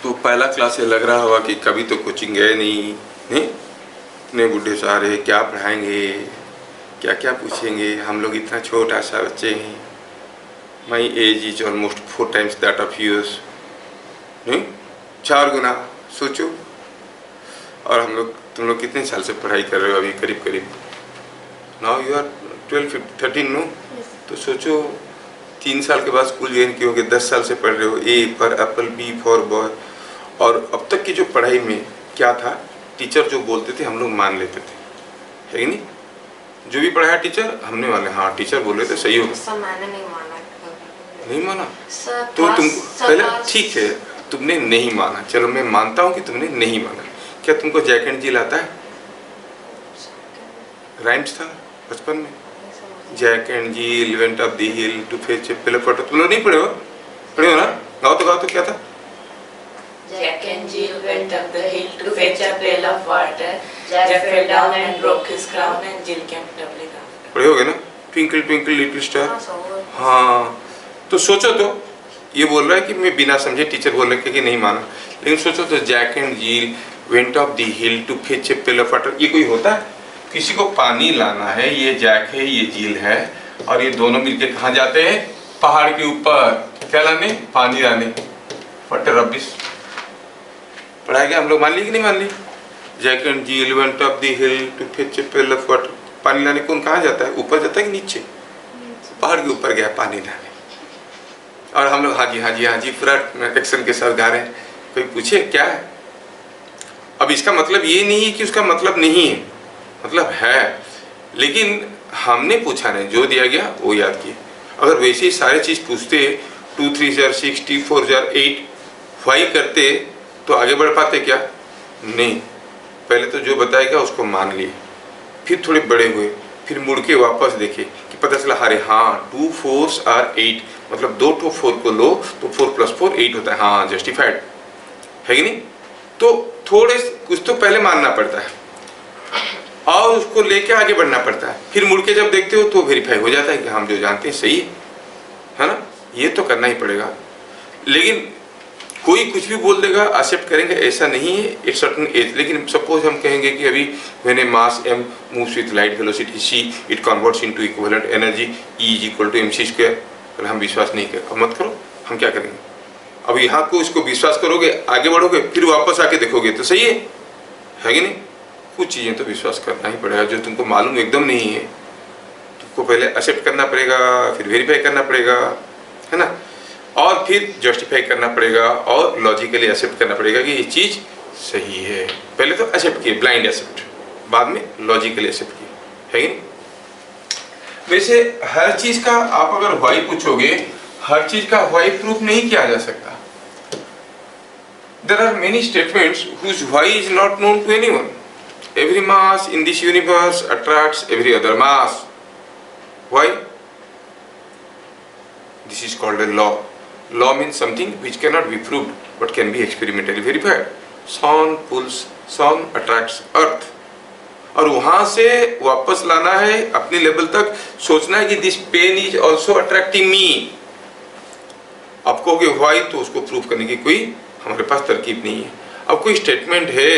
तो पहला क्लास से लग रहा होगा कि कभी तो कोचिंग गए नहीं, नहीं? इतने बुढ़े सारे क्या पढ़ाएंगे, क्या क्या पूछेंगे, हम लोग इतना छोटा सा बच्चे हैं। My age is almost 4 times that of yours, नहीं? 4 गुना सोचो। और हम लोग, तुम लोग कितने साल से पढ़ाई कर रहे हो अभी? करीब करीब नाउ यू आर 12-13 नो। तो सोचो 3 साल के बाद स्कूल ज्वाइन किए होगे, 10 साल से पढ़ रहे हो। A for apple, B for boy. और अब तक की जो पढ़ाई में क्या था, टीचर जो बोलते थे हम लोग मान लेते थे, है कि नहीं? जो भी पढ़ाया टीचर हमने माने, हाँ टीचर बोल रहे थे सही होगा। नहीं माना तो तुम पहले ठीक है, तुमने नहीं माना, चलो मैं मानता हूँ कि तुमने नहीं माना। क्या तुमको जैक एंड जिल आता है? राइम्स था बचपन में, Jack and Jill went up the hill to fetch a pail of water. तुम लोग नहीं पढ़े हो? पढ़े हो ना? गाओ तो क्या था? Jack and Jill went up the hill to fetch a pail of water. Jack fell down and broke his crown and Jill came tumbling down. पढ़े होगे ना? Twinkle twinkle little star. हाँ, तो सोचो तो ये बोल रहा है कि मैं बिना समझे टीचर बोल रहे कि नहीं माना, लेकिन सोचो तो Jack and Jill went up the hill to fetch a pail of water, ये कोई होता है? किसी को पानी लाना है, ये जैक है ये जिल है, और ये दोनों मिलके कहाँ जाते हैं? पहाड़ के ऊपर। क्या लाने? पानी लाने। What a rubbish. पढ़ाया गया, हम लोग मान ली कि नहीं मान ली? Jack and Jill went up the hill to fetch a pail of water. पानी लाने कौन कहाँ जाता है? ऊपर जाता है कि नीचे? पहाड़ के ऊपर गया पानी लाने। और हम लोग हाँ जी पूरा एक्शन के साथ गा रहे हैं। कोई पूछे क्या है? अब इसका मतलब ये नहीं है कि उसका मतलब नहीं है, मतलब है, लेकिन हमने पूछा नहीं, जो दिया गया वो याद किए। अगर वैसे ही सारे चीज पूछते 2 3 6 2 4 8 5 करते तो आगे बढ़ पाते क्या? नहीं, पहले तो जो बताया गया उसको मान लिए, फिर थोड़े बड़े हुए, फिर मुड़ के वापस देखे कि पता चला अरे हाँ 2 4s are 8, मतलब 2 तो 4 को लो तो 4 + 4 8 होता है। हाँ जस्टिफाइड है कि नहीं? तो थोड़े कुछ तो पहले मानना पड़ता है और उसको लेके आगे बढ़ना पड़ता है, फिर मुड़ के जब देखते हो तो वेरीफाई हो जाता है कि हम जो जानते हैं सही है ना? ये तो करना ही पड़ेगा। लेकिन कोई कुछ भी बोल देगा एक्सेप्ट करेंगे ऐसा नहीं है, एक सर्टेन एज। लेकिन सपोज हम कहेंगे कि अभी when A mass m moves with light velocity c it converts into equivalent energy E = mc²। अगर हम विश्वास नहीं करें, अब मत करो, हम क्या करेंगे? अब यहाँ को इसको विश्वास करोगे, आगे बढ़ोगे, फिर वापस आके देखोगे तो सही है कि नहीं? कुछ चीज़ें तो विश्वास करना ही पड़ेगा, जो तुमको मालूम एकदम नहीं है तुमको पहले एक्सेप्ट करना पड़ेगा, फिर वेरीफाई करना पड़ेगा, है ना? और फिर जस्टिफाई करना पड़ेगा और लॉजिकली एक्सेप्ट करना पड़ेगा कि ये चीज़ सही है। पहले तो एक्सेप्ट किए, ब्लाइंड एक्सेप्ट, बाद में लॉजिकली एक्सेप्ट किए, है कि नहीं? वैसे हर चीज़ का आप अगर व्हाई पूछोगे, हर चीज़ का व्हाई प्रूफ नहीं किया जा सकता। There are many statements whose why is not known to anyone. Every mass in this universe attracts every other mass. Why? This is called a law. Law means something which cannot be proved but can be experimentally verified. Sun pulls, sun attracts earth. और वहां से वापस लाना है अपने level तक, सोचना है कि this pen is also attracting me. आप कहोगे व्हाई, तो उसको प्रूव करने की कोई हमारे पास तरकीब नहीं है। अब कोई स्टेटमेंट है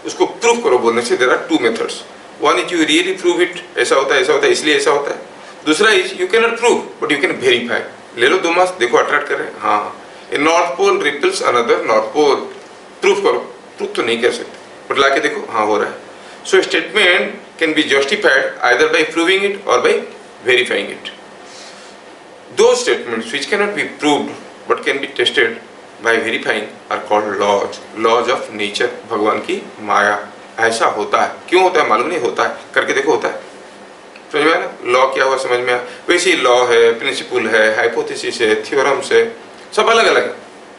उसको प्रूव करो बोलने से, there are 2 methods. One is you really prove it, ऐसा होता है इसलिए ऐसा होता है। दूसरा is you can not prove but you can verify. ले लो 2 मास, देखो अट्रैक्ट कर रहे हैं, हाँ। A north pole repels another north pole, proof करो। प्रूफ तो नहीं कर सकते बट ला के देखो, हाँ हो रहा है। So statement can be justified either by proving it और बाय वेरीफाइंग इट। दो statements which can not be proved but can be tested by verifying are called laws, laws of nature, भगवान की माया। ऐसा होता है, क्यों होता है मालूम नहीं, होता है, करके देखो होता है। समझ में आया ना? लॉ क्या हुआ समझ में आया? वैसे ही लॉ है, प्रिंसिपल है, हाइपोथेसिस है, थ्योरम्स है, सब अलग अलग है।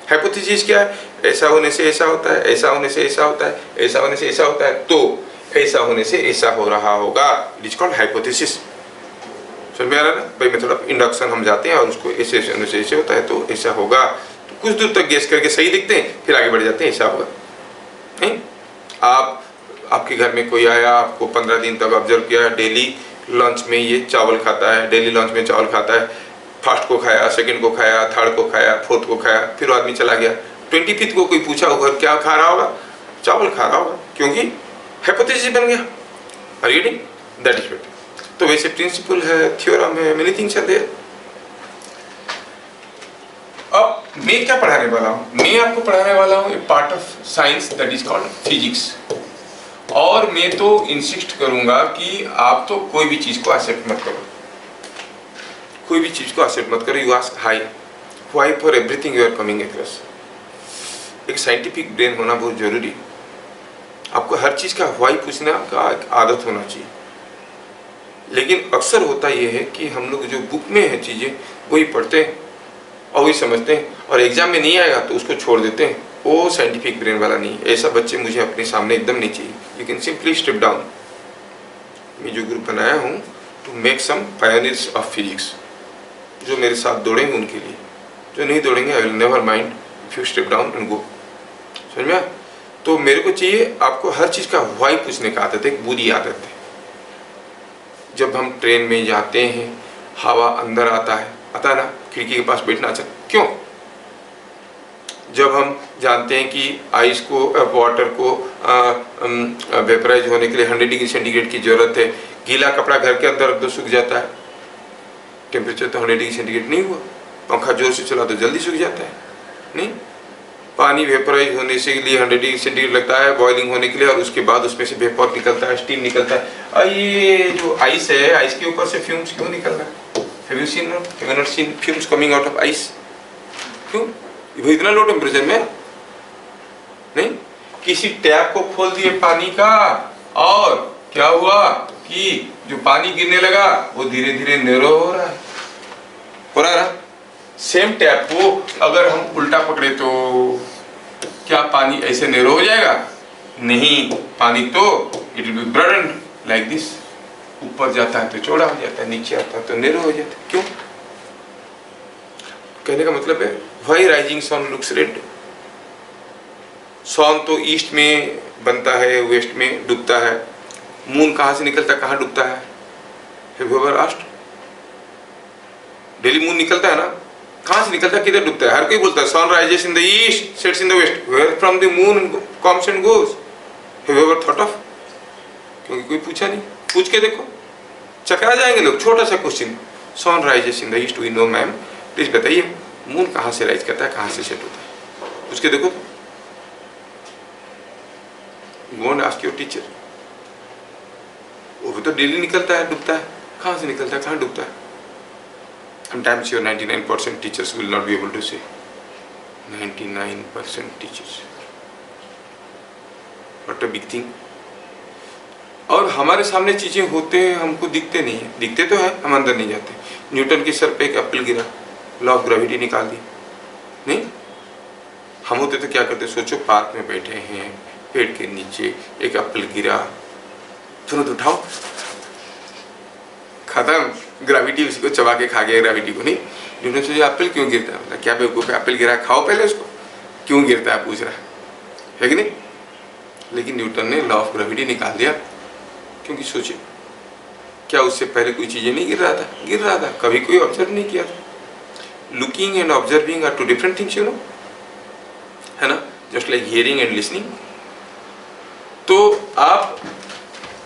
हाइपोथेसिस क्या है? ऐसा होने से ऐसा होता है, ऐसा होने से ऐसा होता है, ऐसा होने से ऐसा होता है, तो ऐसा होने से ऐसा हो रहा होगा। It is called hypothesis. समझ में आ रहा है ना? बाय मेथड ऑफ इंडक्शन हम जाते हैं और उसको ऐसे होने से ऐसे होता है तो ऐसा होगा, तो कुछ दूर तक गेस करके सही दिखते हैं, फिर आगे बढ़ जाते हैं, ऐसा होगा। नहीं, आपके घर में कोई आया, आपको 15 दिन तक ऑब्जर्व किया, डेली लंच में ये चावल खाता है, डेली लंच में चावल खाता है, फर्स्ट को खाया, सेकंड को खाया, थर्ड को खाया, फोर्थ को खाया, फिर आदमी चला गया। 25th को कोई पूछा होगा क्या खा रहा होगा, चावल खा रहा होगा, क्योंकि हाइपोथेसिस बन गया। Are getting that is better. तो वैसे प्रिंसिपल है, थ्योरम है, मेनी थिंग्स आर देयर। अब मैं क्या पढ़ाने वाला हूँ, मैं आपको पढ़ाने वाला हूँ a part of science that is called physics. और मैं तो इंसिस्ट करूंगा कि आप तो कोई भी चीज को एक्सेप्ट मत करो, कोई भी चीज को एक्सेप्ट मत करो। You ask high why for everything you are coming across. एक साइंटिफिक ब्रेन होना बहुत जरूरी है। आपको हर चीज का व्हाई पूछना का एक आदत होना चाहिए। लेकिन अक्सर होता यह है कि हम लोग जो बुक में है चीजें वही पढ़ते हैं और वही समझते हैं, और एग्जाम में नहीं आएगा तो उसको छोड़ देते हैं। वो साइंटिफिक ब्रेन वाला नहीं। ऐसा बच्चे मुझे अपने सामने एकदम नहीं चाहिए। You can simply step down. मैं जो ग्रुप बनाया हूँ to make some pioneers of physics, जो मेरे साथ दौड़ेंगे उनके लिए, जो नहीं दौड़ेंगे I will never mind if you step down and go. समझ में? तो मेरे को चाहिए आपको हर चीज़ का व्हाई पूछने का आदत है, एक बुरी आदत है। जब हम ट्रेन में जाते हैं, हवा अंदर आता है ना, खिड़की के पास बैठना अच्छा क्यों? जब हम जानते हैं कि आइस को, वाटर को वेपराइज होने के लिए 100 डिग्री सेंटीग्रेड की जरूरत है, गीला कपड़ा घर के अंदर तो सूख जाता है। टेम्परेचर तो 100 डिग्री सेंटीग्रेड नहीं हुआ, पंखा जोर से चला तो जल्दी सूख जाता है। नहीं, पानी वेपराइज होने से लिए 100 डिग्री सेंटीग्रेड लगता है बॉइलिंग होने के लिए, और उसके बाद उसमें से वेपर निकलता है, स्टीम निकलता है। और ये जो आइस है, आइस के ऊपर से फ्यूम्स क्यों निकल रहा है? Have you not seen fumes coming out of ice? क्यों? इतना लो टेम्परेचर में नहीं। किसी टैप को खोल दिए पानी का, और क्या हुआ कि जो पानी गिरने लगा वो धीरे धीरे नैरो हो रहा है, हो रहा है। सेम टैप को अगर हम उल्टा पकड़े तो क्या पानी ऐसे नैरो हो जाएगा? नहीं, पानी तो it will be broadened like this. ऊपर जाता है तो चौड़ा हो जाता है, नीचे आता है तो नैरो हो जाता है। क्यों? कहने का मतलब है why rising sun looks red. Sun तो ईस्ट में बनता है, वेस्ट में डूबता है। मून कहाँ से निकलता है, कहाँ डूबता है? Have you ever asked? Daily moon निकलता है ना, कहाँ से निकलता है, किधर डूबता है? हर कोई बोलता है sun rises in the east, sets in the west, where from the moon comes and goes. Have you ever thought of? क्योंकि कोई पूछा नहीं। पूछ के देखो, चकरा जाएंगे लोग। छोटा सा question, sun rises in the east, we know ma'am, please बताइए मून कहाँ से राइज करता है, कहाँ से सेट होता है? पूछ के देखो। Go and ask your teacher. वो तो डेली निकलता है, डूबता है, कहाँ से निकलता है, कहाँ डूबता है? Sometimes your 99% teachers will not be able to say. 99% teachers. What a big thing. और हमारे सामने चीजें होते हैं, हमको दिखते नहीं है। दिखते तो है, हम अंदर नहीं जाते। न्यूटन के सर पे एक एप्पल गिरा, लॉ ऑफ ग्रेविटी निकाल दी। नहीं, हम होते तो क्या करते? सोचो पार्क में बैठे हैं, पेड़ के नीचे एक एप्पल गिरा, तुरंत उठाओ, खत्म। ग्रेविटी उसी को चबा के खा गया, ग्रेविटी को। नहीं, न्यूटन सोचा एप्पल क्यों गिरता है? क्या बेवकूफ है, एप्पल गिरा खाओ पहले उसको, क्यों गिरता है पूछ रहा है कि नहीं? लेकिन न्यूटन ने लॉ ऑफ ग्रेविटी निकाल दिया, क्योंकि सोचे क्या उससे पहले कोई चीजें नहीं गिर रहा था? गिर रहा था, कभी कोई ऑब्जर्व नहीं किया था। Looking and observing are two different things, you know, है ना? Just like hearing and listening. तो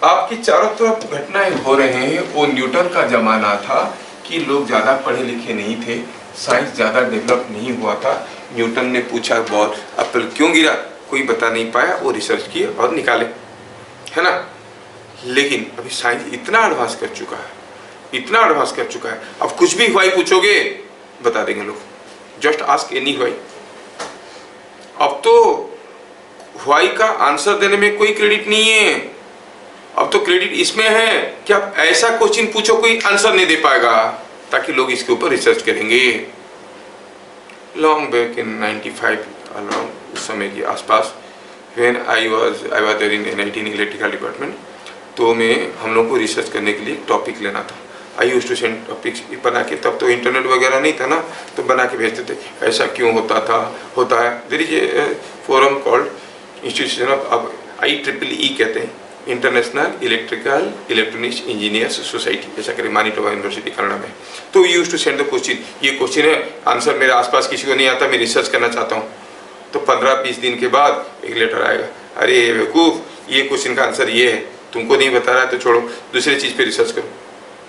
आपकी चारों तरफ घटनाएं हो रहे हैं। वो न्यूटन का जमाना था कि लोग ज्यादा पढ़े लिखे नहीं थे, साइंस ज्यादा डेवलप नहीं हुआ था। न्यूटन ने पूछा बॉल एप्पल क्यों गिरा, कोई बता नहीं पाया, वो रिसर्च किए और निकाले, है ना? लेकिन अभी साइंस इतना एडवांस कर चुका है, इतना एडवांस कर चुका है, अब कुछ भी व्हाई पूछोगे बता देंगे लोग। Just ask any why. अब तो व्हाई का आंसर देने में कोई क्रेडिट नहीं है, अब तो क्रेडिट इसमें है कि आप ऐसा क्वेश्चन पूछो कोई आंसर नहीं दे पाएगा, ताकि लोग इसके ऊपर रिसर्च करेंगे। लॉन्ग बैक इन 95 अराउंड उस समय के आसपास, when I was there in NIT in electrical department, तो हम लोग को रिसर्च करने के लिए टॉपिक लेना था। I used to send topics बना के, तब तो इंटरनेट वगैरह नहीं था ना, तो बना के भेजते थे, ऐसा क्यों होता है। There is a forum called institution of IEEE कहते हैं, international electrical electronics engineers society, ऐसा करें, मानिटोबा यूनिवर्सिटी कनाडा में। तो used to send the question, ये क्वेश्चन है, आंसर मेरे आसपास किसी को नहीं आता, मैं रिसर्च करना चाहता हूँ। तो 15-20 दिन के बाद एक लेटर आएगा, अरे बेवकूफ़, ये क्वेश्चन का आंसर ये है, तुमको नहीं बता रहा है तो छोड़ो, दूसरी चीज़ पे रिसर्च करो।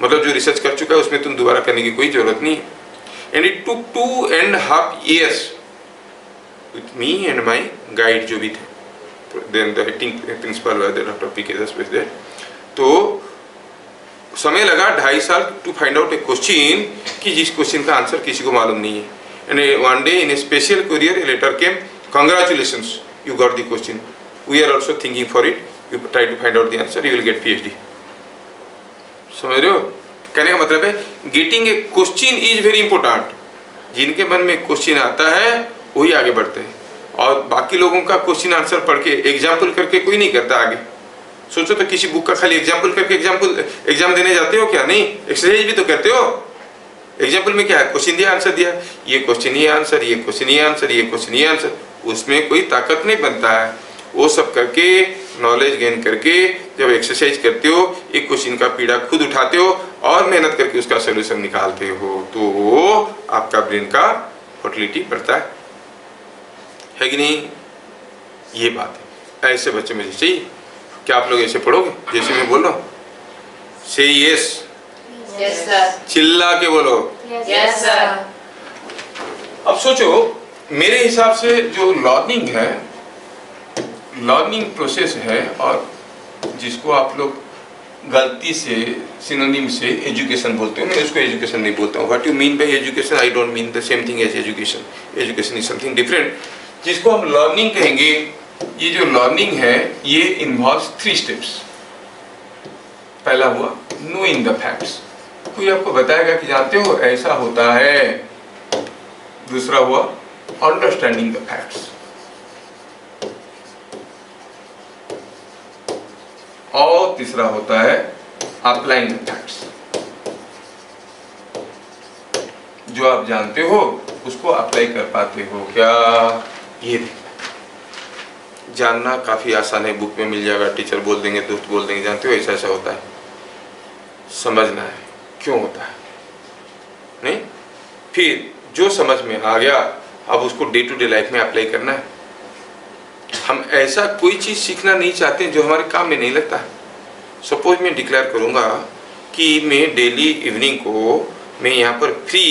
मतलब जो रिसर्च कर चुका है उसमें तुम दोबारा करने की कोई ज़रूरत नहीं है। And it took 2.5 years with me and my guide जो भी थे, then the principal doctor P K Das थे। तो समय लगा 2.5 साल to find out a question कि जिस क्वेश्चन का आंसर किसी को मालूम नहीं है। And one day in a special courier a letter came, congratulations you got the question, we are also thinking for it, you try to find out the answer, you will get PhD। समझ रहे हो? कहने का मतलब है getting a question is very important. जिनके मन में क्वेश्चन आता है वही आगे बढ़ते हैं, और बाकी लोगों का क्वेश्चन आंसर पढ़ के एग्जाम्पल करके कोई नहीं करता आगे। सोचो तो किसी बुक का खाली एग्जाम्पल करके एग्जाम देने जाते हो क्या? नहीं, एक्सरसाइज भी तो करते हो। एग्जाम्पल में क्या है, क्वेश्चन दिया, आंसर दिया, ये क्वेश्चन ये आंसर, ये क्वेश्चन ये आंसर, ये क्वेश्चन ये आंसर, उसमें कोई ताकत नहीं बनता है। वो सब करके नॉलेज गेन करके जब एक्सरसाइज करते हो, एक क्वेश्चन का पीड़ा खुद उठाते हो और मेहनत करके उसका सोल्यूशन निकालते हो, तो आपका ब्रेन का फर्टिलिटी बढ़ता है कि नहीं? ये बात है। ऐसे बच्चे मुझे चाहिए। क्या आप लोग ऐसे पढ़ोगे जैसे मैं बोल रहा हूँ? से यस, Yes sir. चिल्ला के बोलो। Yes sir. अब सोचो, मेरे हिसाब से जो लर्निंग है, लर्निंग प्रोसेस है, और जिसको आप लोग गलती से सिनोनिम से एजुकेशन बोलते हो, मैं उसको एजुकेशन नहीं बोलता हूँ। What you mean by education, I don't mean the same thing as education. Education is something different. जिसको हम लर्निंग कहेंगे, ये जो लर्निंग है ये इन्वॉल्व्स 3 स्टेप्स। पहला हुआ नोइंग द फैक्ट्स, कोई आपको बताएगा कि जानते हो ऐसा होता है। दूसरा हुआ अंडरस्टैंडिंग द फैक्ट्स, और तीसरा होता है अप्लाइंग द फैक्ट्स। जो आप जानते हो उसको अप्लाई कर पाते हो क्या? ये जानना काफी आसान है, बुक में मिल जाएगा, टीचर बोल देंगे, दोस्त बोल देंगे, जानते हो ऐसा ऐसा होता है। समझना है क्यों होता है, नहीं? फिर जो समझ में आ गया, अब उसको डे टू डे लाइफ में अप्लाई करना है। हम ऐसा कोई चीज़ सीखना नहीं चाहते जो हमारे काम में नहीं लगता है। सपोज मैं डिक्लेयर करूँगा कि मैं डेली इवनिंग को मैं यहाँ पर फ्री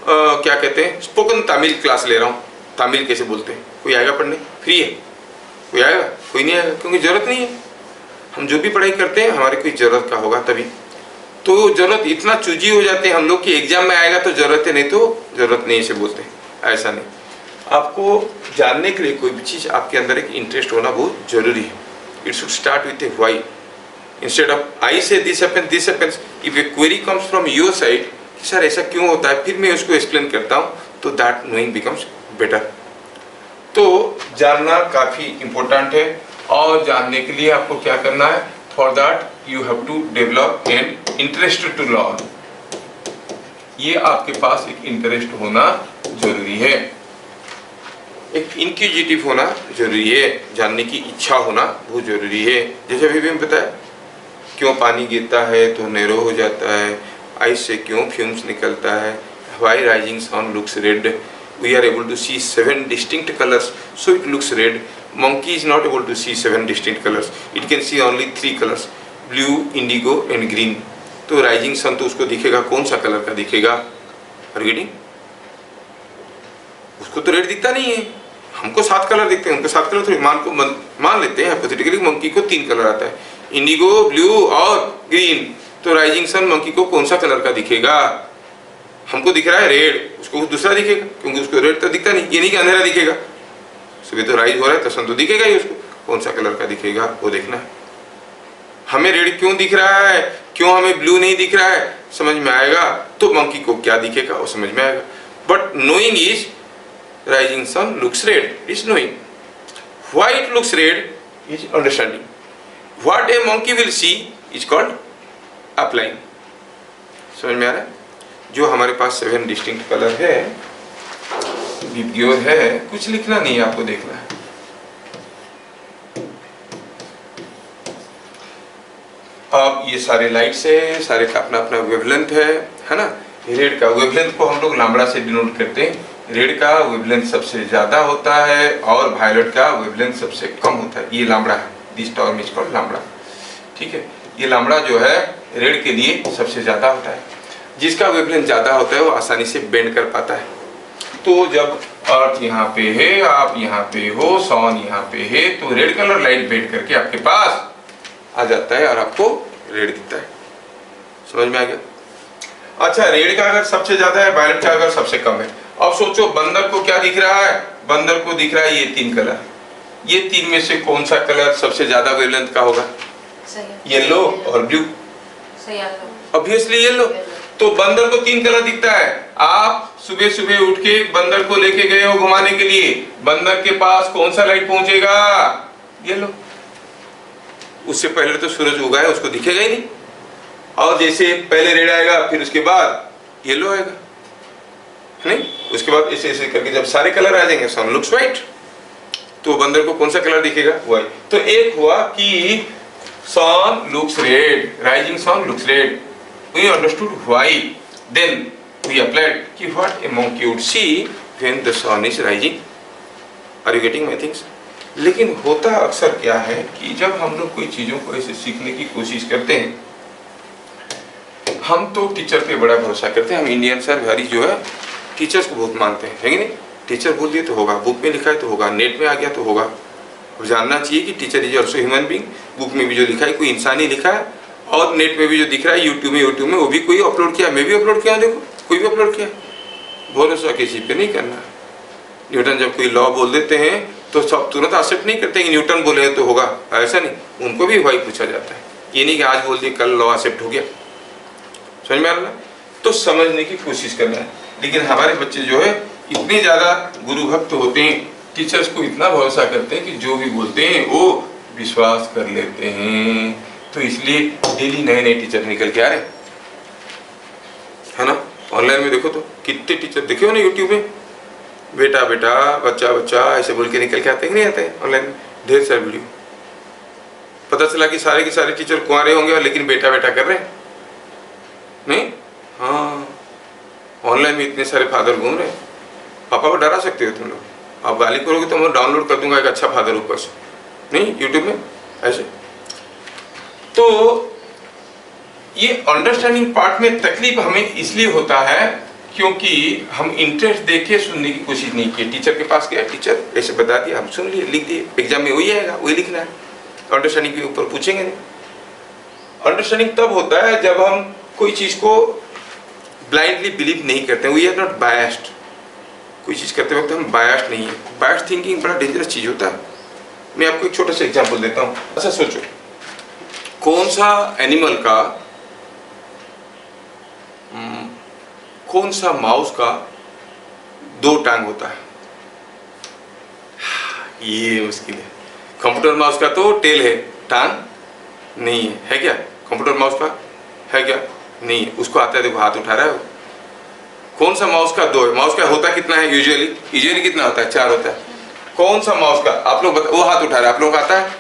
क्या कहते हैं, स्पोकन तमिल क्लास ले रहा हूँ। तमिल कैसे बोलते हैं? कोई आएगा पढ़ने? फ्री है, कोई आएगा? कोई नहीं आएगा, क्योंकि ज़रूरत नहीं है। हम जो भी पढ़ाई करते हैं हमारी कोई ज़रूरत का होगा तभी। तो ज़रूरत इतना चूजी हो जाते हैं हम लोग कि एग्जाम में आएगा तो ज़रूरत है, नहीं तो ज़रूरत नहीं से बोलते हैं। ऐसा नहीं, आपको जानने के लिए कोई भी चीज़ आपके अंदर एक इंटरेस्ट होना बहुत ज़रूरी है। It should start with a why instead of I say this happens. If a query comes from your side कि सर ऐसा क्यों होता है, फिर मैं उसको एक्सप्लेन करता हूँ, तो दैट नोइंग बिकम्स बेटर। तो जानना काफ़ी इम्पोर्टेंट है, और जानने के लिए आपको क्या करना है? For that you have to develop an interest to learn. ये आपके पास एक इंटरेस्ट होना जरूरी है, एक इंक्विजिटिव होना जरूरी है, जानने की इच्छा होना बहुत जरूरी है। जैसे अभी भी बताया, क्यों पानी गिरता है तो नैरो हो जाता है, आइस से क्यों फ्यूम्स निकलता है, why rising sun looks red, we are able to see 7 distinct colours so it looks red. Monkey is not able to see 7 distinct colors, it can see only 3 colors, blue, indigo and green। तो rising sun तो उसको दिखेगा कौन सा colour का दिखेगा? Getting? उसको तो रेड दिखता नहीं है, हमको 7 कलर दिखते हैं, उनको 7 कलर थोड़ी मान लेते हैं हाइपोथेटिकली। मंकी को 3 कलर आता है, इंडिगो, ब्लू और ग्रीन। तो राइजिंग सन मंकी को कौन सा कलर का दिखेगा? हमको दिख रहा है रेड, उसको दूसरा दिखेगा, क्योंकि उसको रेड तो दिखता नहीं। ये नहीं कि अंधेरा दिखेगा, सुबह तो राइज हो रहा है तो सन तो दिखेगा ही, उसको कौन सा कलर का दिखेगा वो देखना है। हमें रेड क्यों दिख रहा है, क्यों हमें ब्लू नहीं दिख रहा है, समझ में आएगा तो मंकी को क्या दिखेगा वो समझ में आएगा। But knowing is rising sun looks red is knowing, why it looks red is understanding, what a monkey will see is called applying. समझ में आ रहा है? जो हमारे पास 7 डिस्टिंक्ट कलर है, विप्योर है, कुछ लिखना नहीं है, आपको देखना है। अब ये सारे लाइट्स है, सारे का अपना अपना वेवलेंथ है ना। रेड का वेवलेंथ को हम लोग लैम्बडा से डिनोट करते हैं, रेड का वेवलेंथ सबसे ज़्यादा होता है और वायलेट का वेवलेंथ सबसे कम होता है। ये लैम्बडा है, this term is called lambda. ठीक है, ये लैम्बडा जो है रेड के लिए सबसे ज़्यादा होता है। जिसका वेवलेंथ ज़्यादा होता है वो आसानी से बेंड कर पाता है। तो जब अर्थ यहाँ पे है, आप यहाँ पे हो, सन यहाँ पे है, तो रेड कलर लाइट बेंड करके आपके पास आ जाता है और आपको रेड दिखता है। समझ में आ गया? अच्छा, रेड का अगर सबसे ज्यादा है, वायलेट का अगर सबसे कम है। अब सोचो बंदर को क्या दिख रहा है? बंदर को दिख रहा है ये 3 कलर। ये 3 में से कौन सा कलर सबसे ज्यादा वेवलेंथ का होगा? येलो और ब्लू। Obviously yellow. तो बंदर को 3 कलर दिखता है। आप सुबह सुबह उठ के बंदर को लेके गए हो घुमाने के लिए, बंदर के पास कौन सा लाइट पहुंचेगा? येलो। उससे पहले तो सूरज उगा है, उसको दिखेगा ही नहीं। और जैसे पहले रेड आएगा फिर उसके बाद येलो आएगा, नहीं? उसके बाद ऐसे ऐसे करके जब सारे कलर आ जाएंगे, सन लुक्स व्हाइट, तो बंदर को कौन सा कलर दिखेगा? व्हाइट। तो एक हुआ कि sun looks red, rising sun looks red. We understood why. Then we applied कि what a monkey would see when the sun is rising. Are you getting my things? लेकिन होता अक्सर क्या है कि जब हम लोग कोई चीज़ों को ऐसे सीखने की कोशिश करते हैं, हम तो टीचर पे बड़ा भरोसा करते हैं। हम इंडियन सर बिहारी जो है टीचर्स को बहुत मानते हैं, है कि नहीं? टीचर बोल दिए तो होगा, बुक में लिखा है तो होगा, नेट में आ गया तो होगा। जानना चाहिए कि teacher is also human being. Book में भी जो लिखा है कोई इंसान ही लिखा है, और नेट में भी जो दिख रहा है यूट्यूब में वो भी कोई अपलोड किया, मैं भी अपलोड किया, देखो कोई भी अपलोड किया। भरोसा किसी पे नहीं करना। न्यूटन जब कोई लॉ बोल देते हैं तो सब तुरंत एक्सेप्ट नहीं करते कि न्यूटन बोले तो होगा, ऐसा नहीं। उनको भी वही पूछा जाता है, ये नहीं कि आज बोल दिए कल लॉ एक्सेप्ट हो गया। समझ में आ रहा? तो समझने की कोशिश करना है। लेकिन हमारे बच्चे जो है इतने ज़्यादा गुरु भक्त होते हैं, टीचर्स को इतना भरोसा करते हैं कि जो भी बोलते हैं वो विश्वास कर लेते हैं। तो इसलिए डेली नए नए टीचर निकल के आ रहे हैं, है ना? ऑनलाइन में देखो तो कितने टीचर देखे हो ना यूट्यूब में, बेटा बेटा बच्चा बच्चा ऐसे बोल के निकल के आते हैं, नहीं आते हैं? ऑनलाइन में ढेर सारे वीडियो। पता चला कि सारे के सारे टीचर कुंवारे होंगे और लेकिन बेटा बेटा कर रहे हैं, नहीं? हाँ, ऑनलाइन में इतने सारे फादर घूम रहे हैं। पापा को डरा सकते हो तुम लोग, आप गाली करोगे तो मैं डाउनलोड कर दूंगा एक अच्छा फादर ऊपर से, नहीं? यूट्यूब में ऐसे। तो ये अंडरस्टैंडिंग पार्ट में तकलीफ हमें इसलिए होता है क्योंकि हम इंटरेस्ट देके सुनने की कोशिश नहीं की। टीचर के पास गया, टीचर ऐसे बता दिया, हम सुन लिए, लिख दिए, एग्जाम में वही आएगा, वही लिखना है। अंडरस्टैंडिंग के ऊपर पूछेंगे नहीं। अंडरस्टैंडिंग तब होता है जब हम कोई चीज़ को ब्लाइंडली बिलीव नहीं करते, वी आर नॉट बायस्ड। कोई चीज़ करते वक्त हम बायस्ड नहीं है। बायस्ड थिंकिंग बड़ा डेंजरस चीज़ होता है। मैं आपको एक छोटा सा एग्जाम्पल देता हूँ। अच्छा सोचो, कौन सा एनिमल का, कौन सा माउस का 2 टांग होता है? ये मुश्किल है। कंप्यूटर माउस का तो टेल है, टांग नहीं है, है क्या? कंप्यूटर माउस का है क्या? नहीं, उसको आता है, देखो हाथ उठा रहा है वो। कौन सा माउस का 2 है? माउस का होता कितना है यूजुअली कितना होता है? 4 होता है। कौन सा माउस का, आप लोग बताओ, वो हाथ उठा रहा है, आप लोगों को आता है?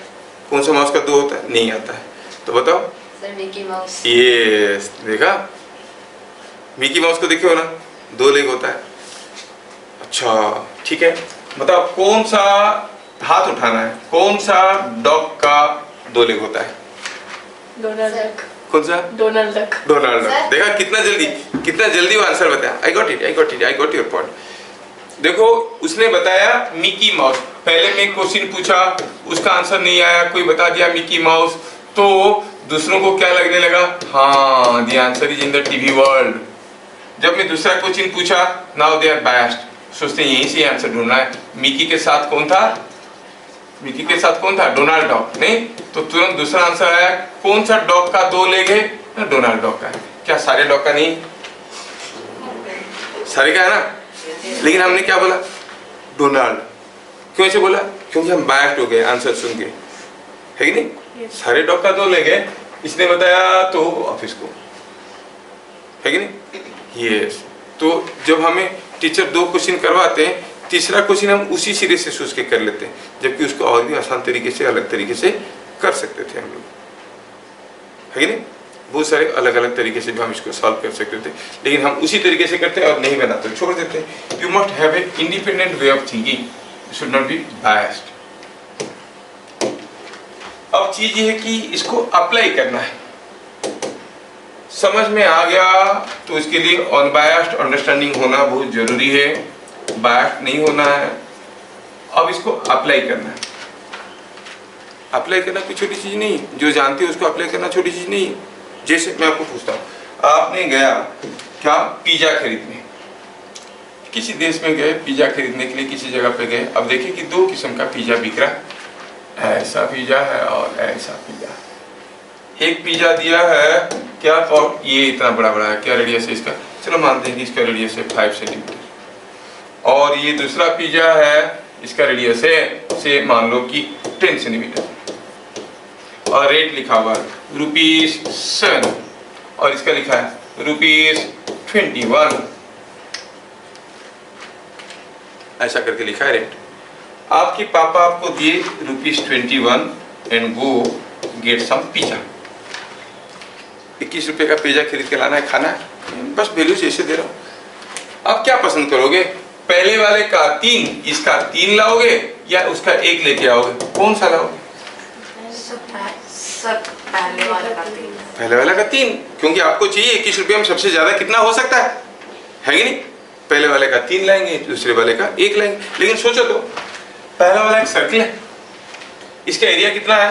कौन सा माउस का 2 होता है? नहीं आता है। तो बताओ सर, मिकी माउस। ये देखा, मिकी माउस को देखे हो ना, 2 लेग होता है। अच्छा ठीक है, बताओ कौन सा, हाथ उठाना है, कौन सा डॉग का 2 लेग होता है? Donald duck. कौन सा? Donald duck. Donald duck. देखा कितना जल्दी वो आंसर बताया। I got your point. देखो उसने बताया मिकी माउस। पहले मैं क्वेश्चन पूछा, उसका आंसर नहीं आया, कोई बता दिया मिकी माउस, तो दूसरों को क्या लगने लगा? हाँ, the answer is in the TV world. जब मैं दूसरा क्वेश्चन पूछा, नाउ दे आर बायस्ड, सोचते हैं यहीं से आंसर ढूंढना है। मिकी के साथ कौन था? मिकी के साथ कौन था? Donald dog. नहीं, तो तुरंत दूसरा आंसर आया, कौन सा डॉग का 2 लेग है? डोनाल्ड डॉग का है। क्या सारे डॉग का नहीं? सारे का है ना, लेकिन हमने क्या बोला? डोनाल्ड। क्यों ऐसे बोला? क्योंकि हम बायस्ड हो गए आंसर सुन के, है कि नहीं? सारे डॉग का 2 लेग है, इसने बताया तो ऑफिस को, है कि नहीं? यस। तो जब हमें टीचर 2 क्वेश्चन करवाते हैं, तीसरा क्वेश्चन हम उसी सिरे से सोच के कर लेते हैं, जबकि उसको और भी आसान तरीके से, अलग तरीके से कर सकते थे हम लोग, है कि नहीं? बहुत सारे अलग अलग तरीके से भी हम इसको सॉल्व कर सकते थे, लेकिन हम उसी तरीके से करते हैं और नहीं बना तो छोड़ देते हैं। You must have a independent way of thinking, should not be biased. अब चीज ये है कि इसको अप्लाई करना है, समझ में आ गया तो इसके लिए अनबायस्ड अंडरस्टैंडिंग होना बहुत जरूरी है, बायस्ड नहीं होना है। अब इसको अप्लाई करना है। अप्लाई करना कोई छोटी चीज नहीं, जो जानते हो उसको अप्लाई करना छोटी चीज नहीं। जैसे मैं आपको पूछता हूँ, आपने गया क्या पिज्जा खरीदने, किसी देश में गए पिज्जा खरीदने के लिए, किसी जगह पे गए। अब देखिए कि दो किस्म का पिज्जा बिक रहा है, ऐसा पिज्जा है और ऐसा पिज्जा। एक पिज्जा दिया है क्या, और ये इतना बड़ा बड़ा है, क्या रेडियस है इसका, चलो मानते हैं कि इसका रेडियस है 5 सेंटीमीटर। और ये दूसरा पिज्जा है, इसका रेडियस है से मान लो कि 10 सेंटीमीटर, और रेट लिखा हुआ है ₹7 और इसका लिखा है ₹21। ऐसा करके लिखा है रेट। आपके पापा आपको दिए ₹21 and go get some pizza. 21 रुपए का पिज्जा खरीद के लाना है, खाना है, बस वैल्यू जैसे दे रहा हूं। आप क्या पसंद करोगे, पहले वाले का 3, इसका 3 लाओगे या उसका 1 लेके आओगे, कौन सा लाओगे? सर पहले वाला का 3। पहले वाला का 3, क्योंकि आपको चाहिए 21 रुपये में सबसे ज्यादा कितना हो सकता है कि नहीं? पहले वाले का 3 लाएंगे, दूसरे वाले का 1 लाएंगे। लेकिन सोचो तो, पहला वाला एक सर्कल है, इसका एरिया कितना है?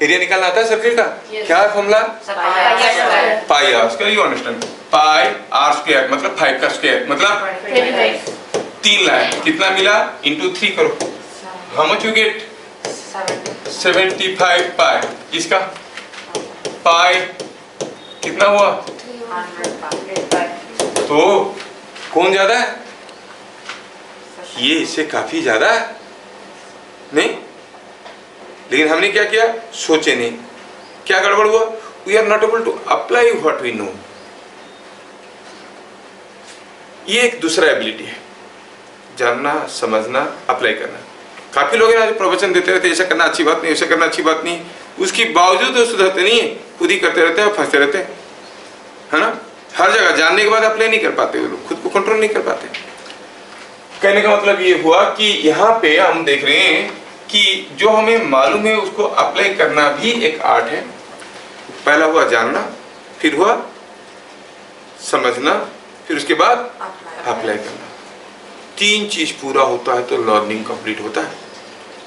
एरिया निकालना आता है सर्कल का? क्या है formula? Pi R square. You understand, pi R square मतलब 5 का स्क्वायर मतलब 3 लाए, कितना मिला इंटू 3 करो, हाउ मच यू गेट? 75 पाई। इसका पाई कितना हुआ? 100 तो कौन ज्यादा है? ये इससे काफी ज्यादा है नहीं? लेकिन हमने क्या किया, सोचे नहीं, क्या गड़बड़ हुआ? We are not able to apply what we know. ये एक दूसरा एबिलिटी है, जानना, समझना, अप्लाई करना। काफी लोग हैं जो प्रवचन देते रहते हैं, ऐसा करना अच्छी बात नहीं, ऐसा करना अच्छी बात नहीं, उसके बावजूद वो सुधरते नहीं है, खुद ही करते रहते हैं और फंसते रहते हैं, है ना? हर जगह जानने के बाद अप्लाई नहीं कर पाते, वो लोग खुद को कंट्रोल नहीं कर पाते। कहने का मतलब ये हुआ कि यहाँ पे हम देख रहे हैं कि जो हमें मालूम है उसको अप्लाई करना भी एक आर्ट है। पहला हुआ जानना, फिर हुआ समझना, फिर उसके बाद अप्लाई करना। 3 चीज पूरा होता है तो लर्निंग कंप्लीट होता है।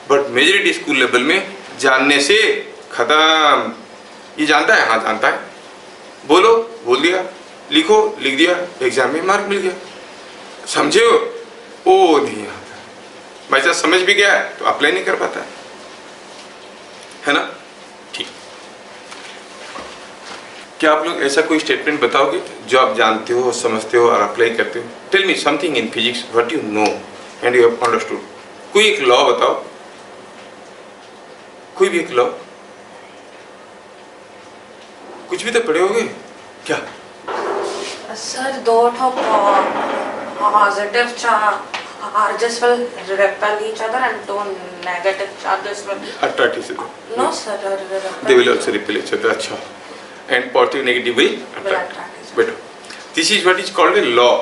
बट मेजॉरिटी स्कूल लेवल में जानने से खत्म। ये जानता है, हाँ जानता है, बोलो बोल दिया, लिखो लिख दिया, एग्जाम में मार्क मिल गया। समझे हो? ओ नहीं आता, भाई साहब समझ भी गया तो अप्लाई नहीं कर पाता है ना? ठीक, क्या आप लोग ऐसा कोई स्टेटमेंट बताओगे जो आप जानते हो, समझते हो और अप्लाई करते हो? Tell me something in physics what you know and you have understood. कोई एक लॉ बताओ, कोई भी एक लॉ, कुछ भी तो पढ़े होगे क्या? Sir 2 positive charges will repel each other and 2 negative charges will attract each other. no sir They will also repel each other. अच्छा, and positive negative will attract. Better. This is what is called a law.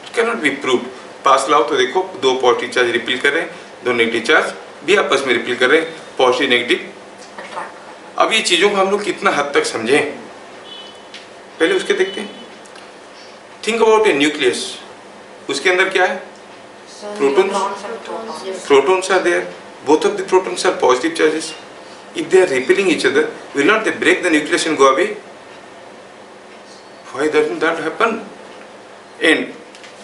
It cannot be proved. पास लाओ तो देखो, 2 positive charge repel कर रहे हैं, 2 negative charge भी आपस में रिपेल कर रहे हैं, पॉजिटिव नेगेटिव। अब ये चीजों को हम लोग कितना हद तक समझें, पहले उसके देखते हैं। थिंक अबाउट ए न्यूक्लियस, उसके अंदर क्या है? Protons are there. Both of the protons are positive charges. If they are repelling each other, will not they break the nucleus and go away? Why doesn't that happen? And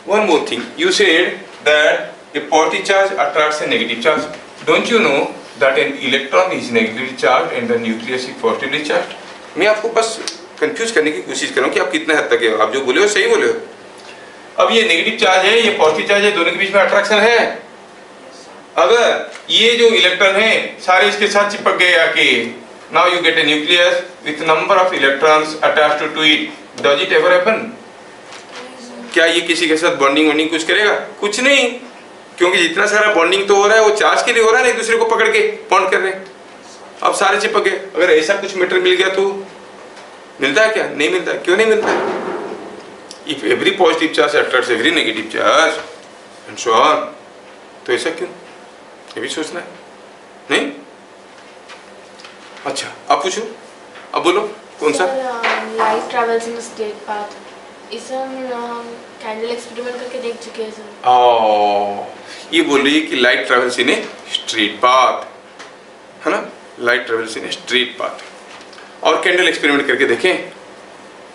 one more thing, you said that a positive charge attracts a negative charge. Don't you know that an electron is negatively charged and the nucleus is positively charged? मैं आपको बस confuse करने की कोशिश कर रहा हूँ कि आप कितने हद तक है, आप जो बोले हो सही बोले हो। अब ये नेगेटिव चार्ज है, ये पॉजिटिव चार्ज है, दोनों के बीच में अट्रैक्शन है। अगर ये जो इलेक्ट्रॉन है सारे इसके साथ चिपक गए आके, now you get a nucleus with number of electrons attached to it, does it ever happen? क्या ये किसी के साथ बॉन्डिंग वॉन्डिंग कुछ करेगा? कुछ नहीं, क्योंकि जितना सारा बॉन्डिंग तो हो रहा है वो चार्ज के लिए हो रहा है ना, एक दूसरे को पकड़ के बॉन्ड कर रहे हैं। अब सारे चिपक गए। अगर ऐसा कुछ मैटर मिल गया तो मिलता है क्या? नहीं मिलता है। क्यों नहीं मिलता है? If every positive charge attracts every negative charge and so on, तो ऐसा क्यों? ये भी सोचना है, नहीं? अच्छा, अब पूछो, अब बोलो कौन सा? Light travels in straight path, इसे हम कैंडल एक्सपेरिमेंट करके देख चुके हैं सर। ये बोल रही है कि light travels in a straight path, है ना? Light travels in a straight path, और कैंडल एक्सपेरिमेंट करके देखें।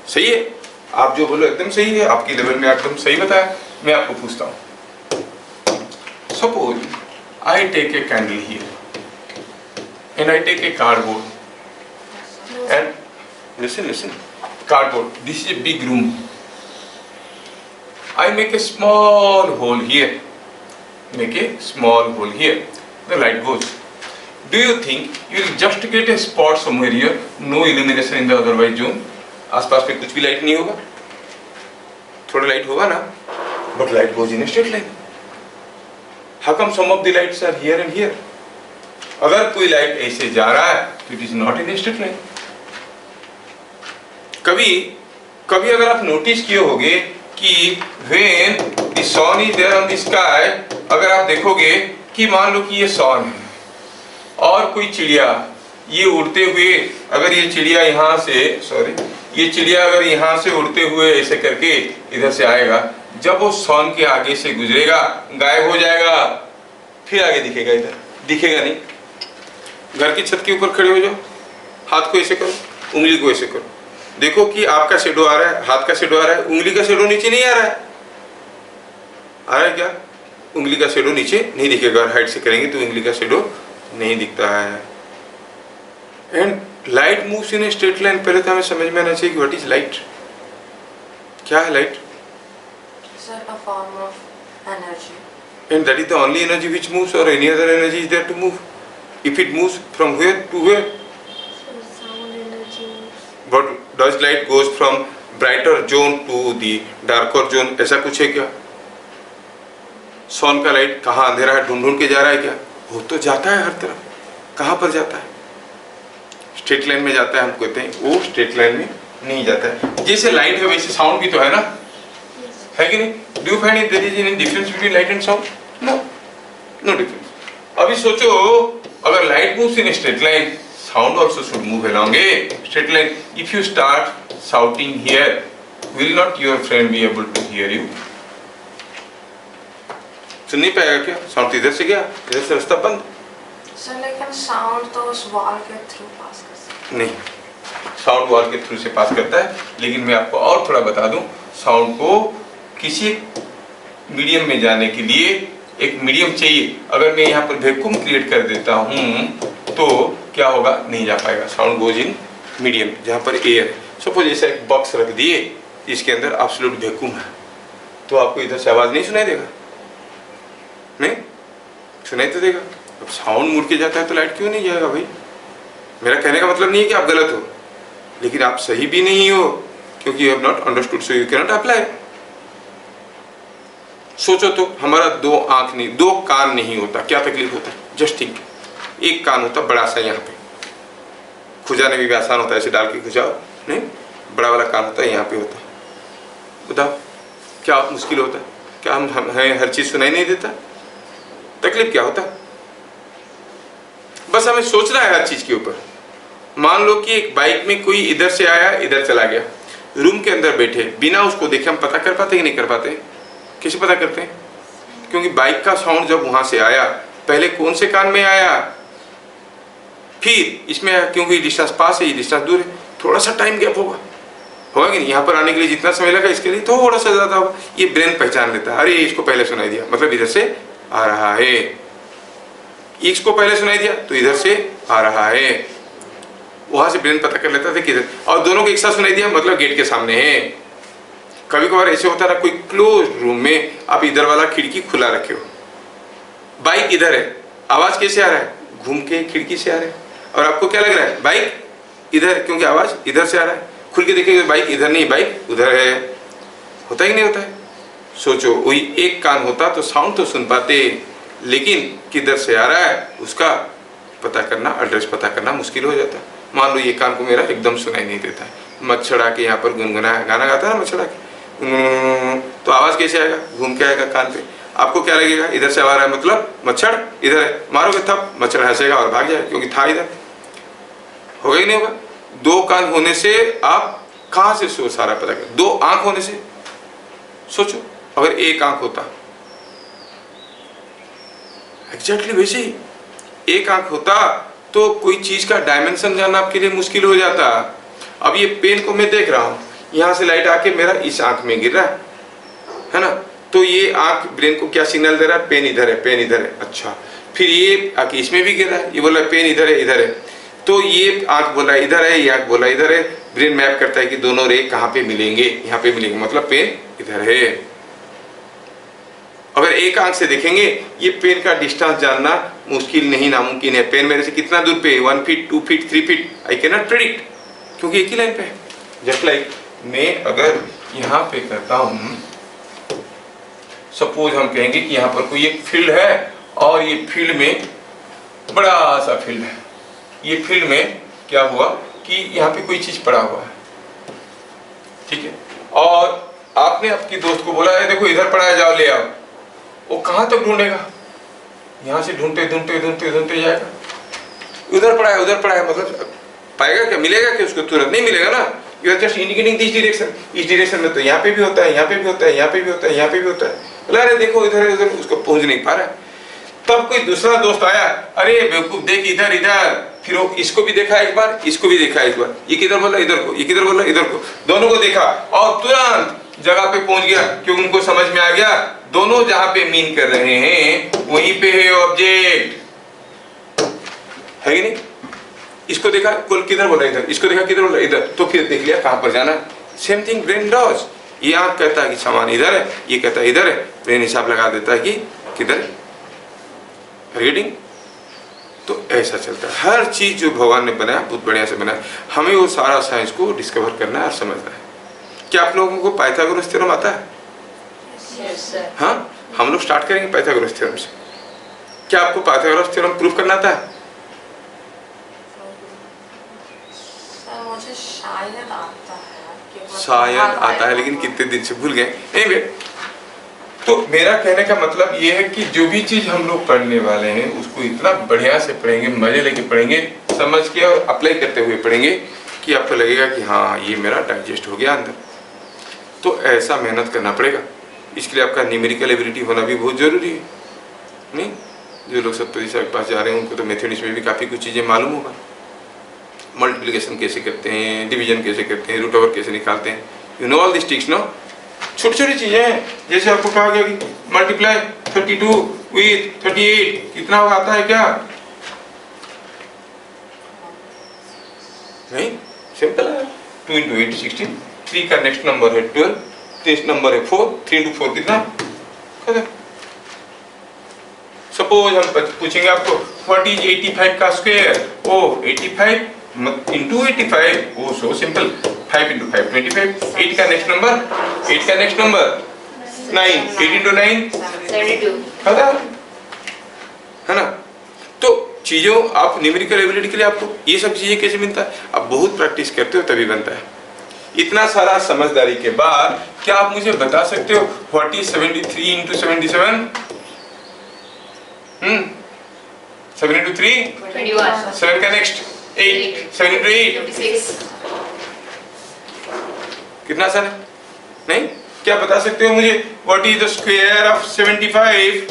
सही है, आप जो बोलो एकदम सही है, आपकी लेवल में एकदम सही बताया। मैं आपको पूछता हूँ, suppose I take a candle here and I take a cardboard and listen cardboard, this is a big room. I make a small hole here, the light goes. Do you think you will just get a spot somewhere here, no illumination in the otherwise zone? आसपास में कुछ भी light नहीं होगा, थोड़ा light होगा ना, but light goes in a straight line. How come some of the lights are here and here? अगर कोई लाइट ऐसे जा रहा है तो it is not in a straight line. कभी अगर आप नोटिस किए होंगे कि when the sun is there on the sky, अगर आप देखोगे कि मान लो कि ये सन है और कोई चिड़िया ये उड़ते हुए, अगर ये चिड़िया यहाँ से अगर यहाँ से उड़ते हुए ऐसे करके इधर से आएगा, जब वो सन के आगे से गुजरेगा गायब हो जाएगा, फिर आगे दिखेगा, इधर दिखेगा नहीं। घर की छत के ऊपर खड़े हो जाओ, हाथ को ऐसे करो, उंगली को ऐसे करो, देखो कि आपका शेडो आ रहा है, हाथ का शेडो आ रहा है, उंगली का शेडो नीचे नहीं आ रहा है। आ रहा है क्या? उंगली का शेडो नीचे नहीं दिखेगा, और हाइट से करेंगे तो उंगली का शेडो नहीं दिखता है। And light moves in a straight line. पहले तो हमें समझ में आना चाहिए कि व्हाट इज लाइट, क्या है light? Sir, a form of energy. And that is the only energy which moves, और any other energy is there to move? If it moves from where to where? Sound energy. But does light goes from brighter zone to the darker zone? ऐसा कुछ है क्या? सन का light कहाँ अंधेरा है ढूंढ के जा रहा है क्या? वो तो जाता है हर तरफ। कहाँ पर जाता है? स्ट्रेट लाइन में जाता है। हम कहते हैं वो स्ट्रेट लाइन में नहीं जाता है। जैसे लाइट है वैसे साउंड भी तो है ना, है कि नहीं? Do you find there is any difference between light and sound? No, no difference. अभी सोचो, अगर light moves in a straight line, sound also should move along a straight line. If you start shouting here, will not your friend be able to hear you? सुन नहीं पाएगा क्या? Sound इधर से गया, इधर से रास्ता बंद। सर, लेकिन साउंड तो उस वॉल के थ्रू पास कर सकता है। नहीं, साउंड वॉल के थ्रू से पास करता है, लेकिन मैं आपको और थोड़ा बता दूं, साउंड को किसी मीडियम में जाने के लिए एक मीडियम चाहिए। अगर मैं यहाँ पर वैक्यूम क्रिएट कर देता हूँ तो क्या होगा? नहीं जा पाएगा। साउंड गोज इन मीडियम, जहाँ पर एयर है। सपोज ऐसा एक बॉक्स रख दिए, इसके अंदर एब्सोल्यूट वैक्यूम है, तो आपको इधर से आवाज़ नहीं सुनाई देगा? नहीं सुनाई तो देगा। अब साउंड मुड़ के जाता है तो लाइट क्यों नहीं जाएगा भाई? मेरा कहने का मतलब नहीं है कि आप गलत हो, लेकिन आप सही भी नहीं हो, क्योंकि you have not understood, so you can not apply. सोचो तो, हमारा दो आंख नहीं, दो कान नहीं होता, क्या तकलीफ होता है? जस्ट थिंक, एक कान होता बड़ा सा, यहाँ पे खुजाने में भी आसान होता है, ऐसे डाल के खुजाओ, नहीं, बड़ा वाला कान होता है यहाँ पे होता है। बताओ क्या मुश्किल होता है? क्या हमें हर चीज़ सुनाई नहीं देता? तकलीफ क्या होता? बस हमें सोचना है हर चीज़ के ऊपर। मान लो कि एक बाइक में कोई इधर से आया, इधर चला गया, रूम के अंदर बैठे, बिना उसको देखे हम पता कर पाते कि नहीं कर पाते? कैसे पता करते हैं? क्योंकि बाइक का साउंड जब वहां से आया, पहले कौन से कान में आया, फिर इसमें आया, क्योंकि डिस्टेंस पास है, ये डिस्टेंस दूर है, थोड़ा सा टाइम गैप होगा कि नहीं? यहाँ पर आने के लिए जितना समय लगा, इसके लिए थोड़ा सा ज़्यादा होगा। ये ब्रेन पहचान लेता है, अरे इसको पहले सुनाई दिया, मतलब इधर से आ रहा है। इसको पहले सुनाई दिया तो इधर से आ रहा है, वहां से ब्रेन पता कर लेता था किधर, और दोनों को एक साथ सुनाई दिया मतलब गेट के सामने है। कभी कभार ऐसे होता है, कोई क्लोज रूम में आप इधर वाला खिड़की खुला रखे हो, बाइक इधर है, आवाज कैसे आ रहा है? घूम के खिड़की से आ रहा है, और आपको क्या लग रहा है? बाइक इधर है, क्योंकि आवाज इधर से आ रहा है। खुल के देखेंगे बाइक इधर नहीं, बाइक उधर है। होता ही नहीं होता है? सोचो, वही एक कान होता तो साउंड तो सुन पाते, लेकिन किधर से आ रहा है उसका पता करना, एड्रेस पता करना मुश्किल हो जाता। मान लो ये कान को मेरा एकदम सुनाई नहीं देता है, मच्छर आके यहाँ पर गुनगुनाया, गाना गाता है ना मच्छर आके, तो आवाज़ कैसे आएगा? घूम के आएगा कान पे। आपको क्या लगेगा? इधर से आ रहा है मतलब मच्छर इधर है, मारोगे थप, मच्छर हंसेगा और भाग जाएगा क्योंकि था इधर। होगा ही नहीं होगा? दो कान होने से आप कहाँ से सोच सारा पता कर? दो आंख होने से सोचो, अगर एक आंख होता, एग्जैक्टली वैसे ही एक आंख होता तो कोई चीज का डायमेंशन जानना आपके लिए मुश्किल हो जाता। अब ये पेन को मैं देख रहा हूं, यहां से लाइट आके मेरा इस आंख में गिर रहा है ना, तो ये आंख ब्रेन को क्या सिग्नल दे रहा है? पेन इधर है, पेन इधर है। अच्छा, फिर ये आके इसमें भी गिर रहा है, ये बोला पेन इधर है, इधर है, तो ये आंख बोला इधर है, ये आंख बोला इधर है। ब्रेन मैप करता है कि दोनों रे कहाँ पे मिलेंगे, यहाँ पे मिलेंगे, मतलब पेन इधर है। अगर एक आंख से देखेंगे, ये पेन का डिस्टेंस जानना मुश्किल नहीं, नामुमकिन है। पेन मेरे से कितना दूर पे है? 1 feet, 2 feet, 3 feet, I can not predict, क्योंकि एक ही लाइन पे है। जस्ट लाइक मैं अगर यहाँ पे कहता हूँ, सपोज हम कहेंगे कि यहाँ पर कोई एक फील्ड है और ये फील्ड में बड़ा सा फील्ड है। ये फील्ड में क्या हुआ कि यहाँ पे कोई चीज पड़ा हुआ है, ठीक है, और आपने आपकी दोस्त को बोला है देखो इधर पड़ा है, जाओ ले आओ। वो कहाँ तक ढूंढेगा? यहाँ से ढूंढते ढूंढते ढूंढते ढूंढते जाएगा, उधर पड़ा है, उधर पड़ा है, मतलब पाएगा क्या? मिलेगा क्या उसको? तुरंत नहीं मिलेगा ना। You are just indicating this direction, इस डायरेक्शन में तो यहाँ पे भी होता है, यहाँ पे भी होता है, यहाँ पे भी होता है, यहाँ पे भी होता है। बोला अरे देखो इधर है, उधर, उसको पहुंच नहीं पा रहा है। तब कोई दूसरा दोस्त आया, अरे बेवकूफ देख इधर इधर, फिर वो इसको भी देखा एक बार, इसको भी देखा एक बार, ये किधर बोला इधर को, ये किधर बोला इधर को, दोनों को देखा और तुरंत जगह पे पहुंच गया, क्योंकि उनको समझ में आ गया दोनों जहां पे मीन कर रहे हैं वहीं पे है ऑब्जेक्ट, है कि नहीं? इसको देखा कोल किधर बोला इधर, इसको देखा किधर बोला इधर, तो फिर देख लिया कहां पर जाना। Same thing brain does. ये आंख कहता है कि सामान इधर है, ये कहता है इधर है, ब्रेन हिसाब लगा देता है कि किधर है। रीडिंग तो ऐसा चलता है। हर चीज जो भगवान ने बनाया बहुत बढ़िया से बनाया, हमें वो सारा साइंस को डिस्कवर करना है और समझना है। क्या आप लोगों को पाइथागोरस थ्योरम आता है? हाँ, हम लोग स्टार्ट करेंगे पाइथागोरस थ्योरम से। क्या आपको पाइथागोरस थ्योरम प्रूफ करना आता है? मुझे शायद आता है, शायद आता है, लेकिन कितने दिन से भूल गए। Anyway, तो मेरा कहने का मतलब ये है कि जो भी चीज हम लोग पढ़ने वाले हैं उसको इतना बढ़िया से पढ़ेंगे, मजे लेके पढ़ेंगे, समझ के और अप्लाई करते हुए पढ़ेंगे कि आपको लगेगा कि हाँ ये मेरा डाइजेस्ट हो गया अंदर। तो ऐसा मेहनत करना पड़ेगा। इसके लिए आपका न्यूमेरिकल एबिलिटी होना भी बहुत जरूरी है। नहीं, जो लोग 70 के पास जा रहे हैं उनको तो मैथमेटिक्स में भी काफ़ी कुछ चीज़ें मालूम होगा। मल्टीप्लिकेशन कैसे करते हैं, डिवीजन कैसे करते हैं, रूट ओवर कैसे निकालते हैं, you know all this tricks, no? छोटी छोटी चीज़ें हैं, जैसे आपको कहा गया कि मल्टीप्लाई 32 विथ 38 कितना होगा, आता है क्या? नहीं, सिंपल है। 2 इंटू 8 16, 3 का नेक्स्ट नंबर है 12, नेक्स्ट नंबर है 4, 3 इंटू 4 कितना? खत्म। सपोज हम पूछेंगे आपको व्हाट इज 85 का स्क्वायर? ओ 85 इंटू 85, ओ सो सिंपल, 5 इंटू 5 25, 8 का नेक्स्ट नंबर, 8 का नेक्स्ट नंबर 9, 8 इंटू 9 72, खत्म, है ना? तो चीज़ों आप न्यूमेरिकल एबिलिटी के लिए आपको ये सब चीज़ें कैसे मिलता है? आप बहुत प्रैक्टिस करते हो तभी बनता है। इतना सारा समझदारी के बाद क्या आप मुझे बता सकते हो व्हाट इज 73 इंटू 77? 7 इंटू 3 21, 7 का नेक्स्ट 8, 7 इंटू 8 26, कितना आसान है? नहीं? क्या बता सकते हो मुझे what is the square of 75?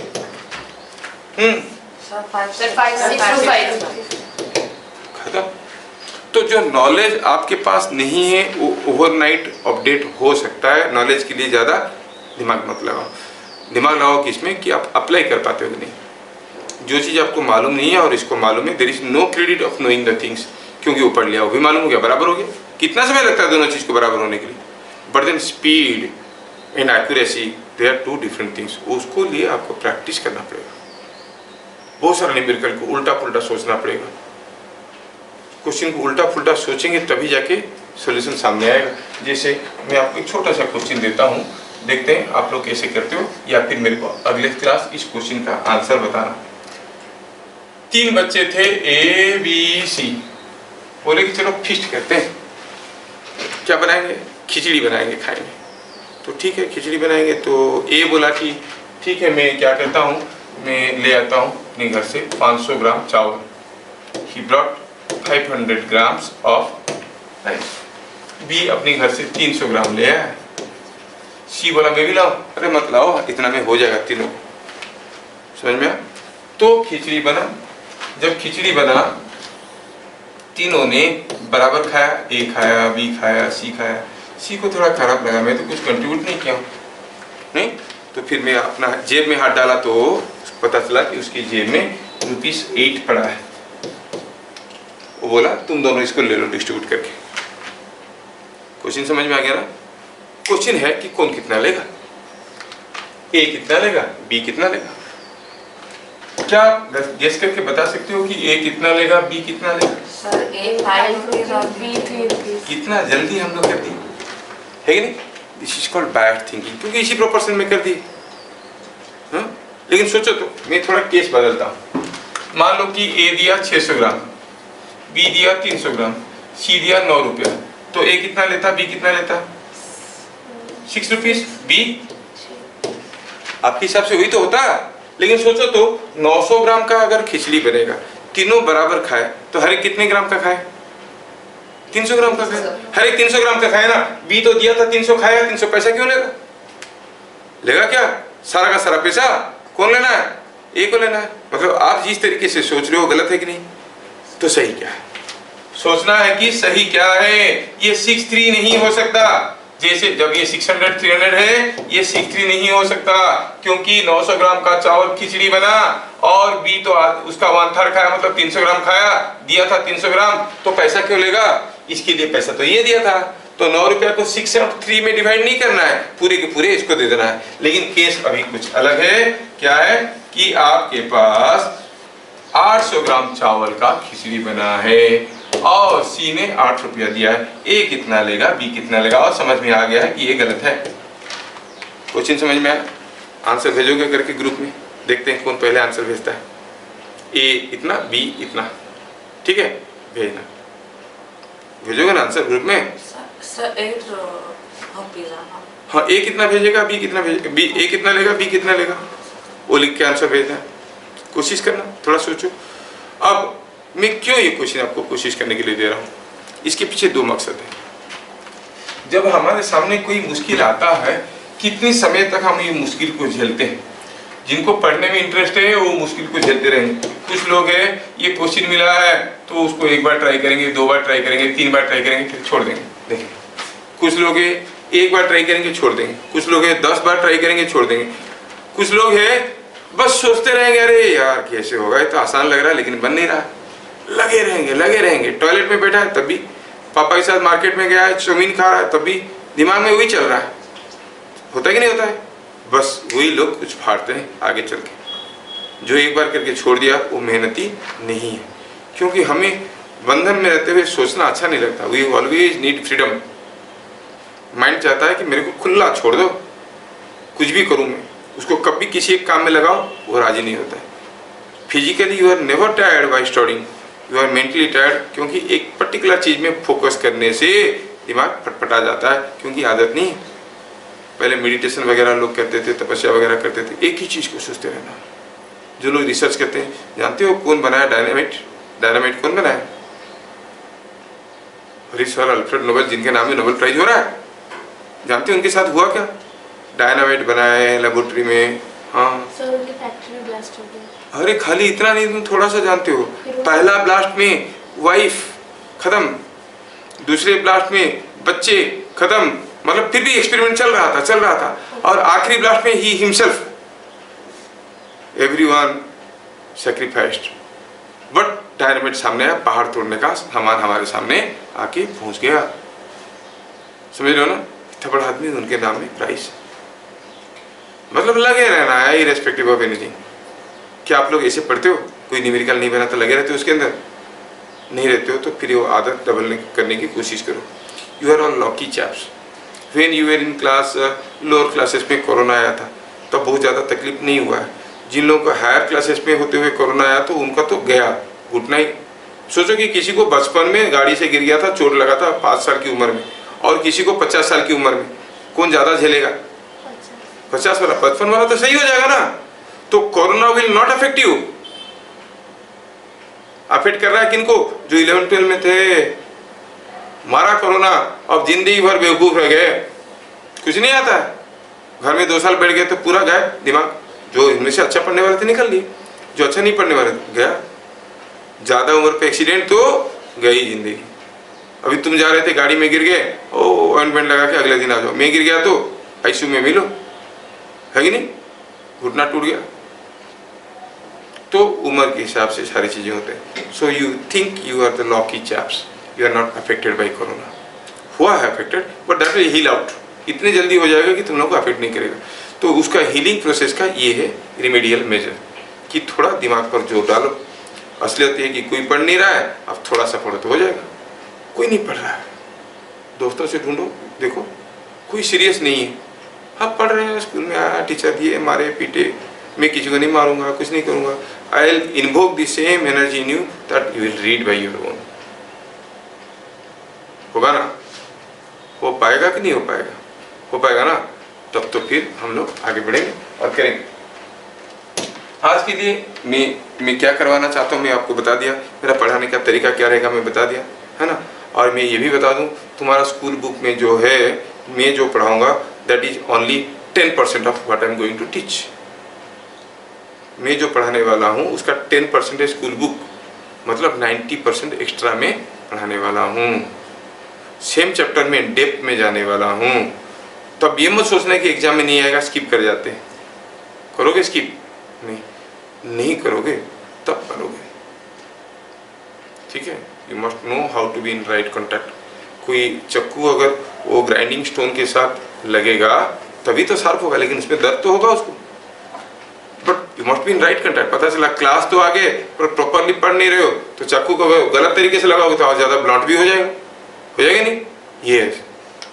Sir, 5, खत्म। तो जो नॉलेज आपके पास नहीं है वो ओवरनाइट अपडेट हो सकता है। नॉलेज के लिए ज़्यादा दिमाग मत लगाओ। दिमाग लगाओ किसमें कि आप अप्लाई कर पाते हो कि नहीं। जो चीज़ आपको मालूम नहीं है और इसको मालूम है, there is no credit of knowing the things, क्योंकि वो पढ़ लिया, वो भी मालूम हो गया, बराबर हो गया। कितना समय लगता है दोनों चीज़ को बराबर होने के लिए? But then speed and accuracy they are two different things. उसको लिए आपको प्रैक्टिस करना पड़ेगा। बहुत सारे न्यूमेरिकल को उल्टा पुल्टा सोचना पड़ेगा। क्वेश्चन को उल्टा पुल्टा सोचेंगे तभी जाके सॉल्यूशन सामने आएगा। जैसे मैं आपको एक छोटा सा क्वेश्चन देता हूँ, देखते हैं आप लोग कैसे करते हो, या फिर मेरे को अगले क्लास इस क्वेश्चन का आंसर बताना। 3 बच्चे थे A B C, बोले कि चलो फीस्ट करते हैं। क्या बनाएंगे, खिचड़ी बनाएंगे खाएंगे। तो ठीक है खिचड़ी बनाएंगे। तो ए बोला कि ठीक है मैं क्या करता हूँ, मैं ले आता हूँ अपने घर से 500 ग्राम चावल। He brought 500 grams of rice. बी अपने घर से 300 ग्राम ले आया। सी बोला मैं भी लाऊं, अरे मत लाओ इतना में हो जाएगा तीनों को। समझ में आया? तो खिचड़ी बना। जब खिचड़ी बना तीनों ने बराबर खाया, ए खाया, बी खाया, सी खाया। सी को थोड़ा खराब लगा, मैं तो कुछ कंट्रीब्यूट नहीं किया हूँ नहीं। तो फिर मैं अपना जेब में हाथ डाला तो पता चला कि उसकी जेब में ₹8 पड़ा है। वो बोला तुम दोनों इसको ले लो डिस्ट्रीब्यूट करके। क्वेश्चन समझ में आ गया ना? क्वेश्चन है कि कौन कितना लेगा, ए कितना लेगा, बी कितना लेगा। क्या गेस करके बता सकते हो कि ए कितना लेगा, बी कितना लेगा? सर ए 5 रुपीज और बी 3 रुपीज। कितना जल्दी हम लोग कर दिए है कि नहीं? This is called bad thinking, क्योंकि इसी प्रोपोर्शन में कर दिए। हाँ? लेकिन सोचो तो मैं थोड़ा केस बदलता हूँ। मान लो कि ए दिया 600 ग्राम, बी दिया 300 ग्राम, सी दिया 9 रुपया। तो ए कितना लेता, बी कितना लेता? 6 रुपीज। बी आपके हिसाब से वही तो होता। लेकिन सोचो तो 900 ग्राम का अगर खिचड़ी बनेगा, तीनों बराबर खाए तो हर एक कितने ग्राम का खाए? 300 ग्राम का खाए। हर एक 300 ग्राम का खाए ना। बी तो दिया था 300 खाया, 300 पैसा क्यों लेगा? लेगा क्या? सारा का सारा पैसा कौन लेना है? ए को लेना है। मतलब आप जिस तरीके से सोच रहे हो गलत है कि नहीं? तो सही क्या है? सोचना है कि सही क्या है। ये 63 नहीं हो सकता। जैसे जब ये 600 300 है, ये 63 नहीं हो सकता, क्योंकि 900 ग्राम का चावल खिचड़ी बना और बी तो उसका 1/3 खाया, मतलब 300 ग्राम खाया, दिया था 300 ग्राम। तो पैसा क्यों लेगा? इसके लिए पैसा तो ये दिया था। तो 9 रुपया को 6 और 3 में डिवाइड नहीं करना है, पूरे के पूरे इसको दे देना है। लेकिन केस अभी कुछ अलग है। क्या है कि आपके पास 800 ग्राम चावल का खिचड़ी बना है और सी ने 8 रुपया दिया है। ए कितना लेगा, बी कितना लेगा? और समझ में आ गया है कि ये गलत है। क्वेश्चन समझ में आया? आंसर भेजोगे करके ग्रुप में, देखते हैं कौन पहले आंसर भेजता है। ए इतना, बी इतना, ठीक है? भेजना, भेजोगे ना आंसर ग्रुप में? सर 8 रुपीज आना। हाँ, ए कितना भेजेगा, बी कितना भेजेगा, बी ए कितना लेगा, बी कितना लेगा, वो लिख के आंसर भेजना है। कोशिश करना, थोड़ा सोचो। अब मैं क्यों ये क्वेश्चन आपको कोशिश करने के लिए दे रहा हूँ, इसके पीछे 2 मकसद है। जब हमारे सामने कोई मुश्किल आता है, कितने समय तक हम ये मुश्किल को झेलते हैं? जिनको पढ़ने में इंटरेस्ट है वो मुश्किल को झेलते रहेंगे। कुछ लोग हैं ये क्वेश्चन मिला है तो उसको 1 बार ट्राई करेंगे, 2 बार ट्राई करेंगे, 3 बार ट्राई करेंगे, फिर छोड़ देंगे। देखिए, कुछ लोग हैं 1 बार ट्राई करेंगे छोड़ देंगे, कुछ लोग हैं 10 बार ट्राई करेंगे छोड़ देंगे, कुछ लोग हैं बस सोचते रहेंगे अरे यार कैसे होगा, ये तो आसान लग रहा है लेकिन बन नहीं रहा। लगे रहेंगे। टॉयलेट में बैठा है तब भी, पापा के साथ मार्केट में गया है, चाउमीन खा रहा है तब भी दिमाग में वही चल रहा है। होता है कि नहीं होता है? बस वही लोग कुछ फाड़ते हैं आगे चल के। जो 1 बार करके छोड़ दिया वो मेहनती नहीं है, क्योंकि हमें बंधन में रहते हुए सोचना अच्छा नहीं लगता। We always need freedom. Mind चाहता है कि मेरे को खुला छोड़ दो, कुछ भी करूँ मैं। उसको कभी किसी एक काम में लगाओ, वो राजी नहीं होता है। Physically you are never tired by studying, you are mentally tired, क्योंकि एक पर्टिकुलर चीज़ में फोकस करने से दिमाग फटफटा जाता है, क्योंकि आदत नहीं। पहले मेडिटेशन वगैरह लोग करते थे, तपस्या वगैरह करते थे, एक ही चीज़ को सोचते रहना। जो लोग रिसर्च करते हैं, जानते हो कौन बनाया डायनामाइट कौन बनाया? सर अल्फ्रेड नोबेल, जिनके नाम में नोबेल प्राइज हो रहा है। जानते हो उनके साथ हुआ क्या? डायनामाइट बनाए लेबोरेटरी में। हाँ सर, उनकी फैक्ट्री में ब्लास्ट हो गया। अरे खाली इतना नहीं, तुम थोड़ा सा जानते हो। पहला ब्लास्ट में वाइफ खत्म, दूसरे ब्लास्ट में बच्चे खत्म, मतलब फिर भी एक्सपेरिमेंट चल रहा था। और आखिरी ब्लास्ट में he himself, everyone sacrificed. But dynamite सामने आया, पहाड़ तोड़ने का सामान हमारे सामने आके पहुंच गया। समझ रहे हो ना? इतना बड़ा आदमी, उनके नाम में प्राइस। मतलब लगे रहना है, इरेस्पेक्टिव ऑफ एनीथिंग। क्या आप लोग ऐसे पढ़ते हो? कोई न्यूमेरिकल नहीं बना तो लगे रहते हो उसके अंदर? नहीं रहते हो तो फिर वो आदत डबल करने की कोशिश करो। You are all lucky chaps. When you are in class, lower classes में कोरोना आया था तब बहुत ज़्यादा तकलीफ नहीं हुआ है। जिन लोगों को हायर क्लासेस में होते हुए कोरोना आया तो उनका तो गया घुटना ही। सोचो कि किसी को बचपन में गाड़ी से गिर गया था, चोट लगा था 5 साल की उम्र में, और किसी को 50 साल की उम्र में, कौन ज़्यादा झेलेगा? 50 वाला। 55 वाला तो सही हो जाएगा ना। तो corona will not affect you. Affect कर रहा है किनको? जो 11-12 में थे, मारा कोरोना, अब जिंदगी भर बेवकूफ रह गए, कुछ नहीं आता है। घर में 2 साल बैठ गए तो पूरा गायब दिमाग। जो इनमें से अच्छा पढ़ने वाले थे निकल लिए, जो अच्छा नहीं पढ़ने वाले थे गया। ज़्यादा उम्र पे एक्सीडेंट तो गई जिंदगी। अभी तुम जा रहे थे, गाड़ी में गिर गए, ओ ऑइंटमेंट लगा के अगले दिन आ जाओ। मैं गिर गया तो आईसीयू में मिलो, है कि नहीं? घुटना टूट गया। तो उम्र के हिसाब से सारी चीज़ें होते हैं। So you think you are the lucky chaps, you are not affected by corona. हुआ है affected, but that will heal out. इतनी जल्दी हो जाएगा कि तुम लोग को अफेक्ट नहीं करेगा। तो उसका हीलिंग प्रोसेस का ये है रिमेडियल मेजर, कि थोड़ा दिमाग पर जोर डालो। असलियत है कि कोई पढ़ नहीं रहा है, अब थोड़ा सा पढ़ो तो हो जाएगा। कोई नहीं पढ़ रहा है, दोस्तों से ढूंढो, देखो कोई सीरियस नहीं है। आप पढ़ रहे हैं, स्कूल में आया, टीचर दिए, मारे पीटे, मैं किसी को नहीं मारूंगा, कुछ नहीं करूंगा। I will invoke the same energy in you that you will read by your own. होगा ना? हो पाएगा कि नहीं हो पाएगा? हो पाएगा ना? तब तो फिर हम लोग आगे बढ़ेंगे और करेंगे। आज के लिए मैं क्या करवाना चाहता हूँ मैं आपको बता दिया। मेरा पढ़ाने का तरीका क्या रहेगा मैं बता दिया, है ना? और मैं ये भी बता दूँ, तुम्हारा स्कूल बुक में जो है, मैं जो पढ़ाऊँगा that is only 10% of what I am going to teach. मैं जो पढ़ाने वाला हूँ उसका 10% है स्कूल बुक, मतलब 90% एक्स्ट्रा में पढ़ाने वाला हूँ। सेम चैप्टर में डेप्थ में जाने वाला हूँ। तब ये मत सोचना कि एग्जाम में नहीं आएगा, स्किप कर जाते हैं। करोगे स्किप? नहीं करोगे तब करोगे, ठीक है? You must know how to be in right contact. कोई चक्कू अगर वो ग्राइंडिंग स्टोन के साथ लगेगा तभी तो शार्प होगा, लेकिन उसमें दर्द तो होगा उसको। But you must be in right contact. पता चला क्लास तो आगे पर प्रॉपरली पढ़ नहीं रहे हो, तो चक्कू को गलत तरीके से लगाओगे तो और ज़्यादा ब्लॉट भी हो जाएगा नहीं? ये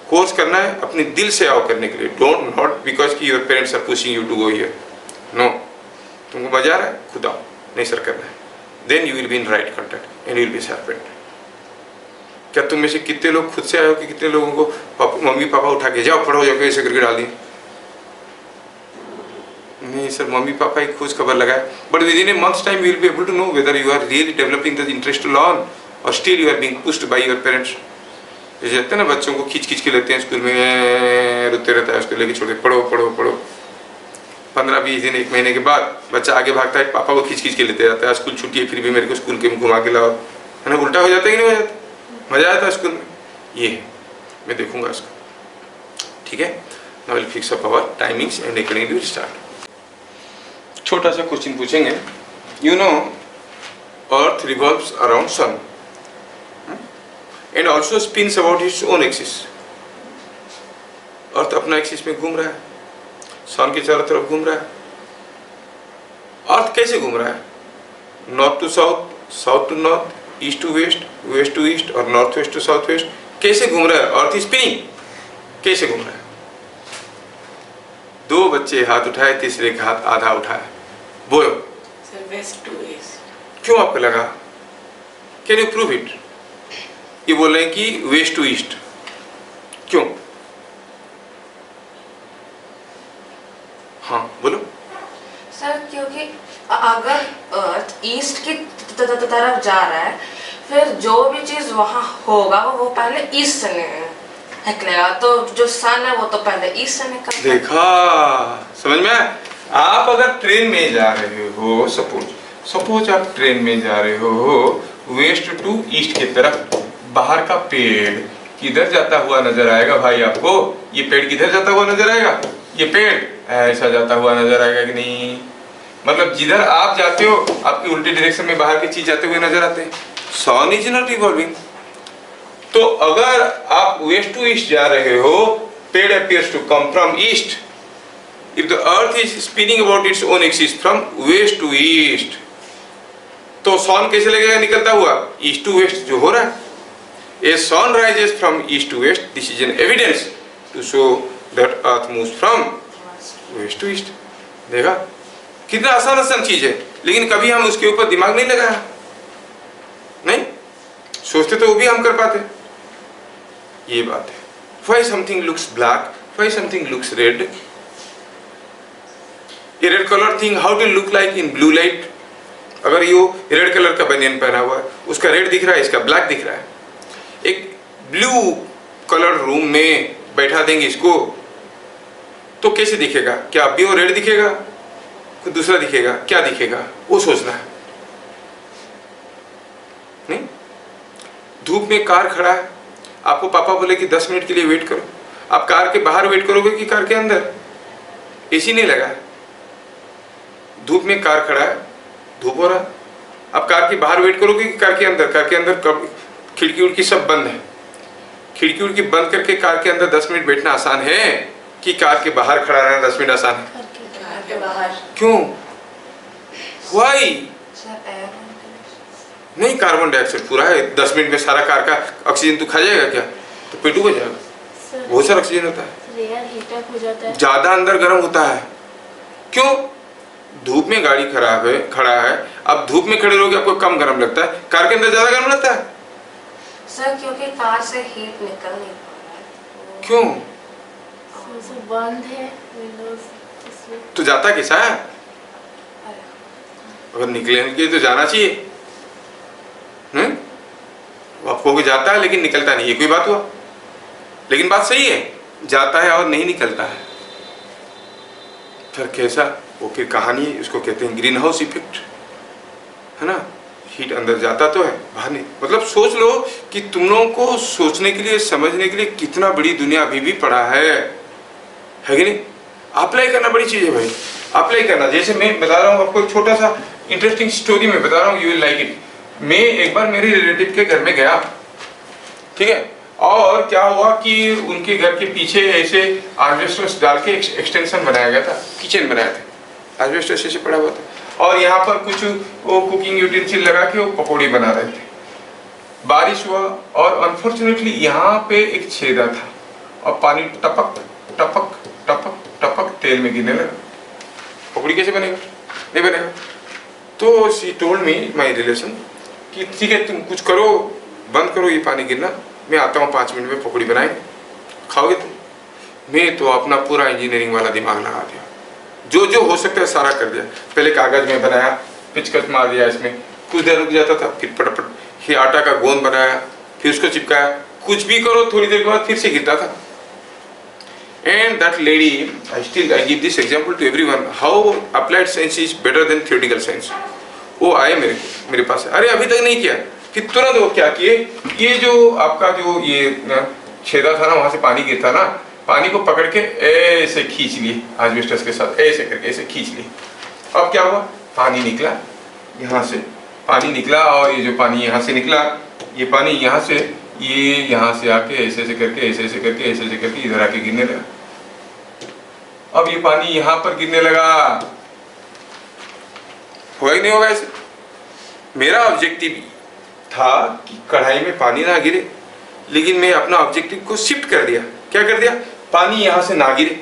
कोर्स करना है, अपने दिल से आओ करने के लिए। डोंट नॉट बिकॉज कि your parents are pushing you to go here. No, तुमको मजा आ रहा है, खुद आओ, नहीं सर करना है। Then you will be in right contact and you will be sharpened. क्या तुम में से कितने लोग खुद से आए हो कि कितने लोगों को मम्मी पापा उठा के जाओ पढ़ो, जाओ ऐसे करके डाल दिए? नहीं सर, मम्मी पापा ही खोज खबर लगाए। But within a months time you will be able to know whether you are really developing the interest to learn और still you are being pushed by your parents. जैसे कहते हैं ना, बच्चों को खींच के लेते हैं स्कूल में, रोते रहता है, उसको लेके छोड़ दे, पढ़ो पढ़ो पढ़ो। 15-20 दिन, 1 महीने के बाद बच्चा आगे भागता है, पापा को खींच के लेते रहता है। स्कूल छुट्टी है फिर भी मेरे को स्कूल के घुमा के लाओ, है ना? उल्टा हो जाता है कि नहीं हो जाता? मजा आता है स्कूल में। ये है, मैं देखूंगा इसको, ठीक है? Now will fix up our timings and accordingly will start. छोटा सा क्वेश्चन पूछेंगे। You know earth revolves around sun and also spins about its own axis। Earth अपना एक्सिस में घूम रहा है, सन के चारों तरफ घूम रहा है। अर्थ कैसे घूम रहा है? North to south, south to north, east to west, west to east और north west to south west. कैसे घूम रहा है? Earth spinning. कैसे घूम रहा है? 2 बच्चे हाथ उठाए, तीसरे का हाथ आधा उठाया, बोलो। Sir west to east. क्यों आपको लगा? Can you prove it? ये बोल रहे हैं कि वेस्ट टू ईस्ट, क्यों? हाँ बोलो। सर क्योंकि अगर अर्थ ईस्ट की तरफ जा रहा है, फिर जो भी चीज वहाँ होगा वो पहले ईस्ट से निकलेगा, तो जो सन है वो तो पहले ईस्ट से निकलेगा। देखा, समझ में आया? आप अगर ट्रेन में जा रहे हो, सपोज आप ट्रेन में जा रहे हो वेस्ट टू ईस्ट की तरफ, बाहर का पेड़ किधर जाता हुआ नजर आएगा भाई आपको? ये पेड़ किधर जाता हुआ नजर आएगा? ये पेड़ ऐसा जाता हुआ नजर आएगा कि नहीं? मतलब जिधर आप जाते हो आपकी उल्टी डायरेक्शन में बाहर की चीज जाते हुए नजर आते हैं। सन इज नॉट रिवॉल्विंग। तो अगर आप वेस्ट टू ईस्ट जा रहे हो, पेड़ appears to come from east. If the earth is spinning about its own axis from west to east, तो सन कैसे लगेगा निकलता हुआ? ईस्ट टू वेस्ट जो हो रहा है। A sun rises from east to west. This is an evidence to show that Earth moves from west to east. देखा कितना आसान चीज है, लेकिन कभी हम उसके ऊपर दिमाग नहीं लगाया। नहीं सोचते तो वो भी हम कर पाते। ये बात है। Why something looks black? Why something looks red? A red color thing, how to look like in blue light? अगर ये रेड कलर का बनियन पहना हुआ है, उसका रेड दिख रहा है, इसका ब्लैक दिख रहा है। एक ब्लू कलर रूम में बैठा देंगे इसको, तो कैसे दिखेगा? क्या अब भी वो रेड दिखेगा, कोई दूसरा दिखेगा? क्या दिखेगा वो सोचना है। नहीं, धूप में कार खड़ा है, आपको पापा बोले कि 10 मिनट के लिए वेट करो, आप कार के बाहर वेट करोगे कि कार के अंदर? एसी नहीं लगा है, धूप में कार खड़ा है, धूप हो रहा है, आप कार के बाहर वेट करोगे कि कार के अंदर? कार के अंदर खिड़की उड़की सब बंद है, खिड़की उड़की बंद करके कार के अंदर 10 मिनट बैठना आसान है कि कार के बाहर खड़ा रहना 10 मिनट आसान है? कार के बाहर। क्यों? वाई? सर एयर नहीं, कार्बन डाइऑक्साइड पूरा है, 10 मिनट में सारा कार का ऑक्सीजन तू खा जाएगा क्या? तो पेट हो जाएगा, सर बहुत सारा ऑक्सीजन होता है, एयर हीटअप हो जाता है। ज्यादा अंदर गर्म होता है। क्यों? धूप में गाड़ी खड़ा है, अब धूप में खड़े रहोगे आपको कम गर्म लगता है, कार के अंदर ज्यादा गर्म लगता है। सर क्योंकि कार से हीट निकल नहीं पा रहा है। क्यों? सर बंद है विंडोज, इसलिए। तो जाता कैसा है? अगर निकले के तो जाना चाहिए। आपको भी जाता है लेकिन निकलता नहीं, ये कोई बात हुआ? लेकिन बात सही है, जाता है और नहीं निकलता है, फिर कैसा? वो फिर कहानी, उसको कहते हैं ग्रीन हाउस इफेक्ट, है ना? हीट अंदर जाता तो है, बाहर नहीं। मतलब सोच लो कि तुम लोगों को सोचने के लिए, समझने के लिए कितना बड़ी दुनिया अभी भी पड़ा है कि नहीं? अप्लाई करना बड़ी चीज है भाई, अप्लाई करना। जैसे मैं बता रहा हूँ आपको एक छोटा सा इंटरेस्टिंग स्टोरी में बता रहा हूँ, यू विल लाइक इट। मैं एक बार मेरे रिलेटिव के घर में गया, ठीक है, और क्या हुआ कि उनके घर के पीछे ऐसे एस्बेस्टस डाल के एक्सटेंशन बनाया गया था, किचन बनाया था, एस्बेस्टस ऐसे पड़ा हुआ था, और यहाँ पर कुछ वो कुकिंग यूटेंसिल लगा के वो पकौड़ी बना रहे थे। बारिश हुआ और अनफॉर्चुनेटली यहाँ पे एक छेदा था और पानी टपक टपक टपक टपक तेल में गिरने लगा। पकौड़ी कैसे बनेगा? नहीं बनेगा। तो she told me my relation कि ठीक है, तुम कुछ करो, बंद करो ये पानी गिरना, मैं आता हूँ 5 मिनट में पकौड़ी बनाएंगे, खाओगे तुम? मैं तो अपना पूरा इंजीनियरिंग वाला दिमाग लगा दिया, जो जो हो सकता है सारा कर दिया। पहले कागज में बनाया, पिचकस मार दिया इसमें, कुछ देर रुक जाता था, फिर पटपट फिर आटा का गोंद बनाया, फिर उसको चिपकाया, कुछ भी करो थोड़ी देर के बाद फिर से गिरता था। And that lady, I give this example to everyone, how applied science is better than theoretical science. वो आए मेरे पास, अरे अभी तक नहीं किया, फिर तुरंत वो क्या किए, ये जो आपका जो ये छेदा था ना, वहाँ से पानी गिरता ना, पानी को पकड़ के ऐसे खींच लिए, एस्बेस्टस के साथ ऐसे करके ऐसे खींच लिए। अब क्या हुआ? पानी निकला, यहाँ से पानी निकला, और ये जो पानी यहाँ से निकला, ये पानी यहाँ से, ये यहाँ से आके ऐसे ऐसे करके ऐसे ऐसे करके ऐसे ऐसे करके इधर आके गिरने लगा। अब ये पानी यहाँ पर गिरने लगा, होगा ही नहीं होगा ऐसे? मेरा ऑब्जेक्टिव था कि कढ़ाई में पानी ना गिरे, लेकिन मैं अपना ऑब्जेक्टिव को शिफ्ट कर दिया। क्या कर दिया? पानी यहाँ से ना गिरे।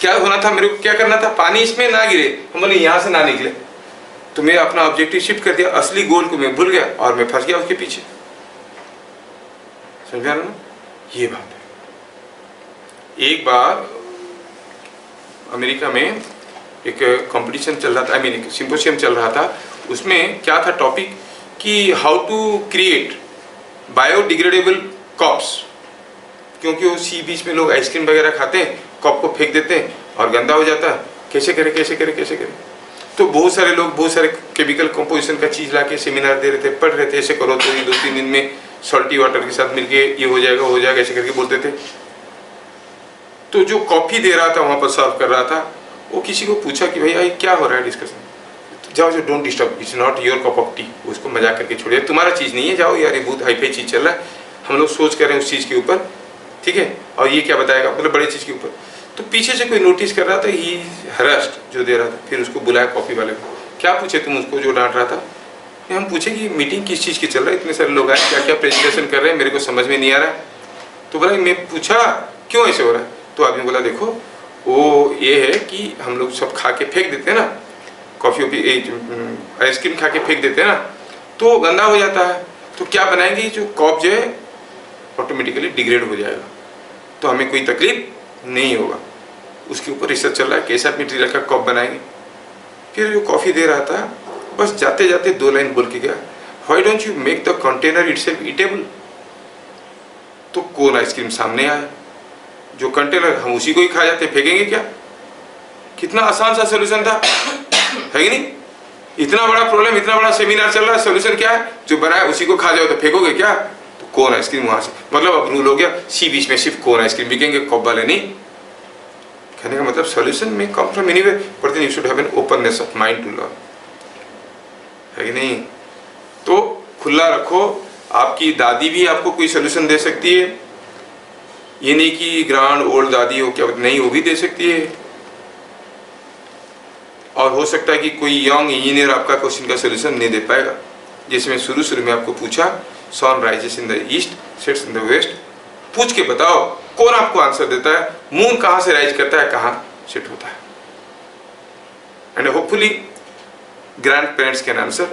क्या होना था मेरे को? क्या करना था? पानी इसमें ना गिरे, हम बोले यहाँ से ना निकले, तो मैं अपना ऑब्जेक्टिव शिफ्ट कर दिया, असली गोल को मैं भूल गया और मैं फंस गया उसके पीछे। समझा ना? ये बात है। एक बार अमेरिका में एक कंपटीशन चल रहा था, आई मीन एक सिम्पोजियम चल रहा था, उसमें क्या था टॉपिक कि how to create biodegradable cups, क्योंकि वो सी बीच में लोग आइसक्रीम वगैरह खाते हैं, कप को फेंक देते हैं और गंदा हो जाता है, कैसे करें कैसे करें कैसे करें। तो बहुत सारे लोग बहुत सारे केमिकल कंपोजिशन का चीज़ ला के सेमिनार दे रहे थे, पढ़ रहे थे, ऐसे करो तो ये 2-3 दिन में सॉल्टी वाटर के साथ मिलके ये हो जाएगा ऐसे करके बोलते थे। तो जो कॉफ़ी दे रहा था वहाँ पर सर्व कर रहा था, वो किसी को पूछा कि भैया ये क्या हो रहा है डिस्कशन, जाओ जो don't disturb, it's not your cup of T, उसको मजाक करके छोड़िए, तुम्हारा चीज़ नहीं है, जाओ यार ये बहुत हाई-फाई चीज़ चल रहा है, हम लोग सोच कर रहे हैं उस चीज़ के ऊपर, ठीक है, और ये क्या बताएगा, मतलब बड़े चीज़ के ऊपर। तो पीछे से कोई नोटिस कर रहा था, ही हरस्ट जो दे रहा था, फिर उसको बुलाया कॉफ़ी वाले को, क्या पूछे तुम उसको जो डांट रहा था? हम पूछे कि मीटिंग किस चीज़ की चल रहा है, इतने सारे लोग आए, क्या क्या प्रेजेंटेशन कर रहे हैं, मेरे को समझ में नहीं आ रहा है। तो बोला, मैं पूछा क्यों ऐसे हो रहा है, तो आदमी बोला देखो वो ये है कि हम लोग सब खा के फेंक देते हैं ना, कॉफ़ी आइसक्रीम खा के फेंक देते हैं ना, तो गंदा हो जाता है, तो क्या बनाएंगे, जो कप जो है ऑटोमेटिकली डिग्रेड हो जाएगा, तो हमें कोई तकलीफ नहीं होगा। उसके ऊपर रिसर्च चल रहा है कैसा मटेरियल का कप बनाएंगे। फिर जो कॉफ़ी दे रहा था बस जाते जाते 2 लाइन बोल के गया, why don't you make the container itself eatable. तो कोन आइसक्रीम सामने आया, जो कंटेनर हम उसी को ही खा जाते, फेंकेंगे क्या? कितना आसान सा सोल्यूशन था, है कि नहीं? इतना बड़ा प्रॉब्लम, इतना बड़ा सेमिनार चल रहा है, सोल्यूशन क्या है? जो बनाया उसी को खा जाओ, तो फेंकोगे क्या? तो कोन आइसक्रीम वहां से, मतलब अब रूल हो गया सी बीच में सिर्फ कोन आइसक्रीम बिकेंगे, कप वाले नहीं। कहने का मतलब सोल्यूशन में come from anywhere, but then you should have an openness of mind to learn, है कि नहीं? तो खुला रखो, आपकी दादी भी आपको कोई सोल्यूशन दे सकती है, ये नहीं कि ग्रांड ओल्ड दादी हो क्या नहीं, वो भी दे सकती है। और हो सकता है कि कोई यंग इंजीनियर आपका क्वेश्चन का सोल्यूशन नहीं दे पाएगा। जैसे मैं शुरू में आपको पूछा, sun rises in the east sets in the west, पूछ के बताओ कौन आपको आंसर देता है, मून कहां से राइज करता है, कहां सेट होता है। And hopefully grand parents can answer,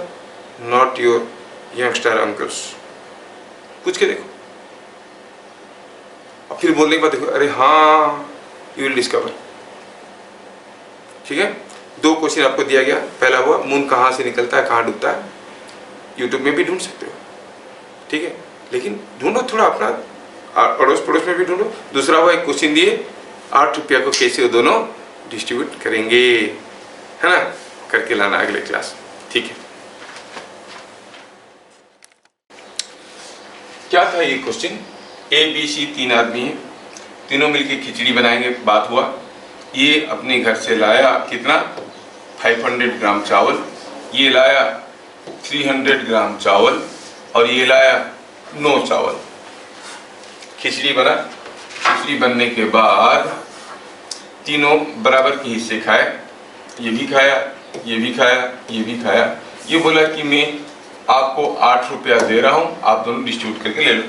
not your youngster uncles. पूछ के देखो, और फिर बोलने के बाद देखो, अरे हाँ, यू विल डिस्कवर। ठीक है, 2 क्वेश्चन आपको दिया गया। पहला हुआ मून कहाँ से निकलता है, कहाँ डूबता है, यूट्यूब में भी ढूंढ सकते हो, ठीक है, लेकिन ढूंढो थोड़ा अपना अड़ोस पड़ोस में भी ढूंढो। दूसरा हुआ एक क्वेश्चन दिए, 8 रुपया को कैसे वो दोनों डिस्ट्रीब्यूट करेंगे, है ना, करके लाना अगले क्लास। ठीक है, क्या था ये क्वेश्चन? ए बी सी 3 आदमी हैं, तीनों मिलके खिचड़ी बनाएंगे। बात हुआ ये अपने घर से लाया कितना, 500 ग्राम चावल, ये लाया 300 ग्राम चावल, और ये लाया 9 चावल। खिचड़ी बना, खिचड़ी बनने के बाद तीनों बराबर के हिस्से खाए, ये भी खाया, ये भी खाया, ये भी खाया। ये बोला कि मैं आपको 8 रुपया दे रहा हूँ, आप दोनों डिस्ट्रीब्यूट करके ले लो।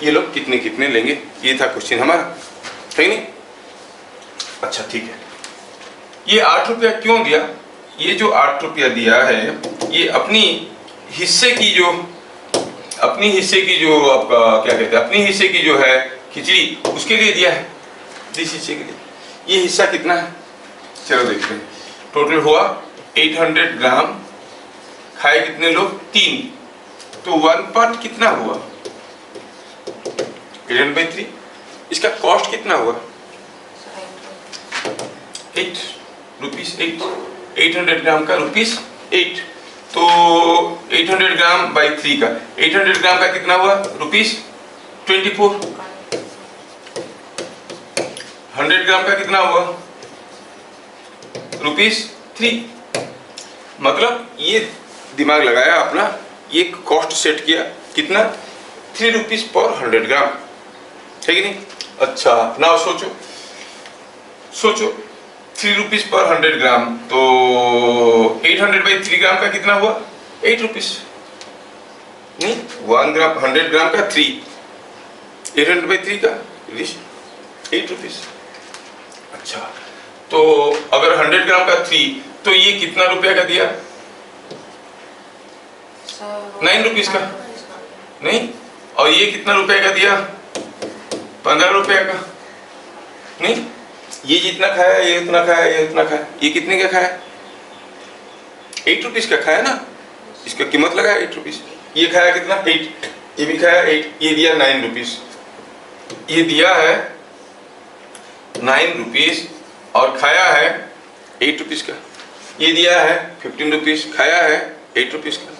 ये लोग कितने कितने लेंगे, ये था क्वेश्चन हमारा, है नहीं? अच्छा ठीक है, ये 8 रुपया क्यों दिया? ये जो 8 रुपया दिया है, ये अपनी हिस्से की जो आपका क्या कहते हैं, अपनी हिस्से की जो है खिचड़ी, उसके लिए दिया है, जिस हिस्से के लिए। ये हिस्सा कितना है, चलो देखते हैं। टोटल हुआ 800 ग्राम, खाए कितने लोग, 3, तो 1 पार्ट कितना हुआ, 8/3। इसका कॉस्ट कितना हुआ, 8 रुपीस, 800 ग्राम का ₹8। तो 800 ग्राम बाई 3 का, 800 ग्राम का कितना हुआ, ₹24। 100 ग्राम का कितना हुआ, ₹3। मतलब ये दिमाग लगाया अपना, ये कॉस्ट सेट किया कितना, 3 रुपीस पर 100 ग्राम, है कि नहीं? अच्छा नाउ सोचो 3 रुपीस पर 100 ग्राम, तो 800/3 ग्राम का कितना हुआ, 8 रुपीस। नहीं, 1 ग्राम 100 ग्राम का 3, 800/3 का 8 रुपीस। अच्छा, तो अगर 100 ग्राम का 3, तो ये कितना रुपया का दिया, 9 रुपीस का, नहीं? और ये कितना रुपए का दिया, 15 रुपया का, नहीं? ये जितना खाया, ये उतना खाया, ये उतना खाया, ये कितने का खाया, 8 रुपीस का खाया ना, इसका कीमत लगा 8 रुपीस। ये खाया कितना, 8, ये भी खाया 8, ये दिया 9 रुपीस, ये दिया है 9 रुपीस और खाया है 8 रुपीस का, ये दिया है 15 रुपीस, खाया है 8 रुपीस का।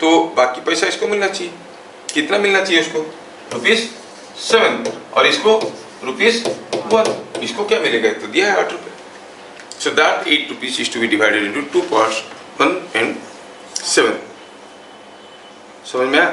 तो बाकी पैसा इसको मिलना चाहिए, कितना मिलना चाहिए उसको, ₹7, और इसको ₹1। इसको क्या मिलेगा, तो दिया है 8 रुपये। So that 8 rupees is to be divided into 2 parts, 1 and 7। समझ में आया?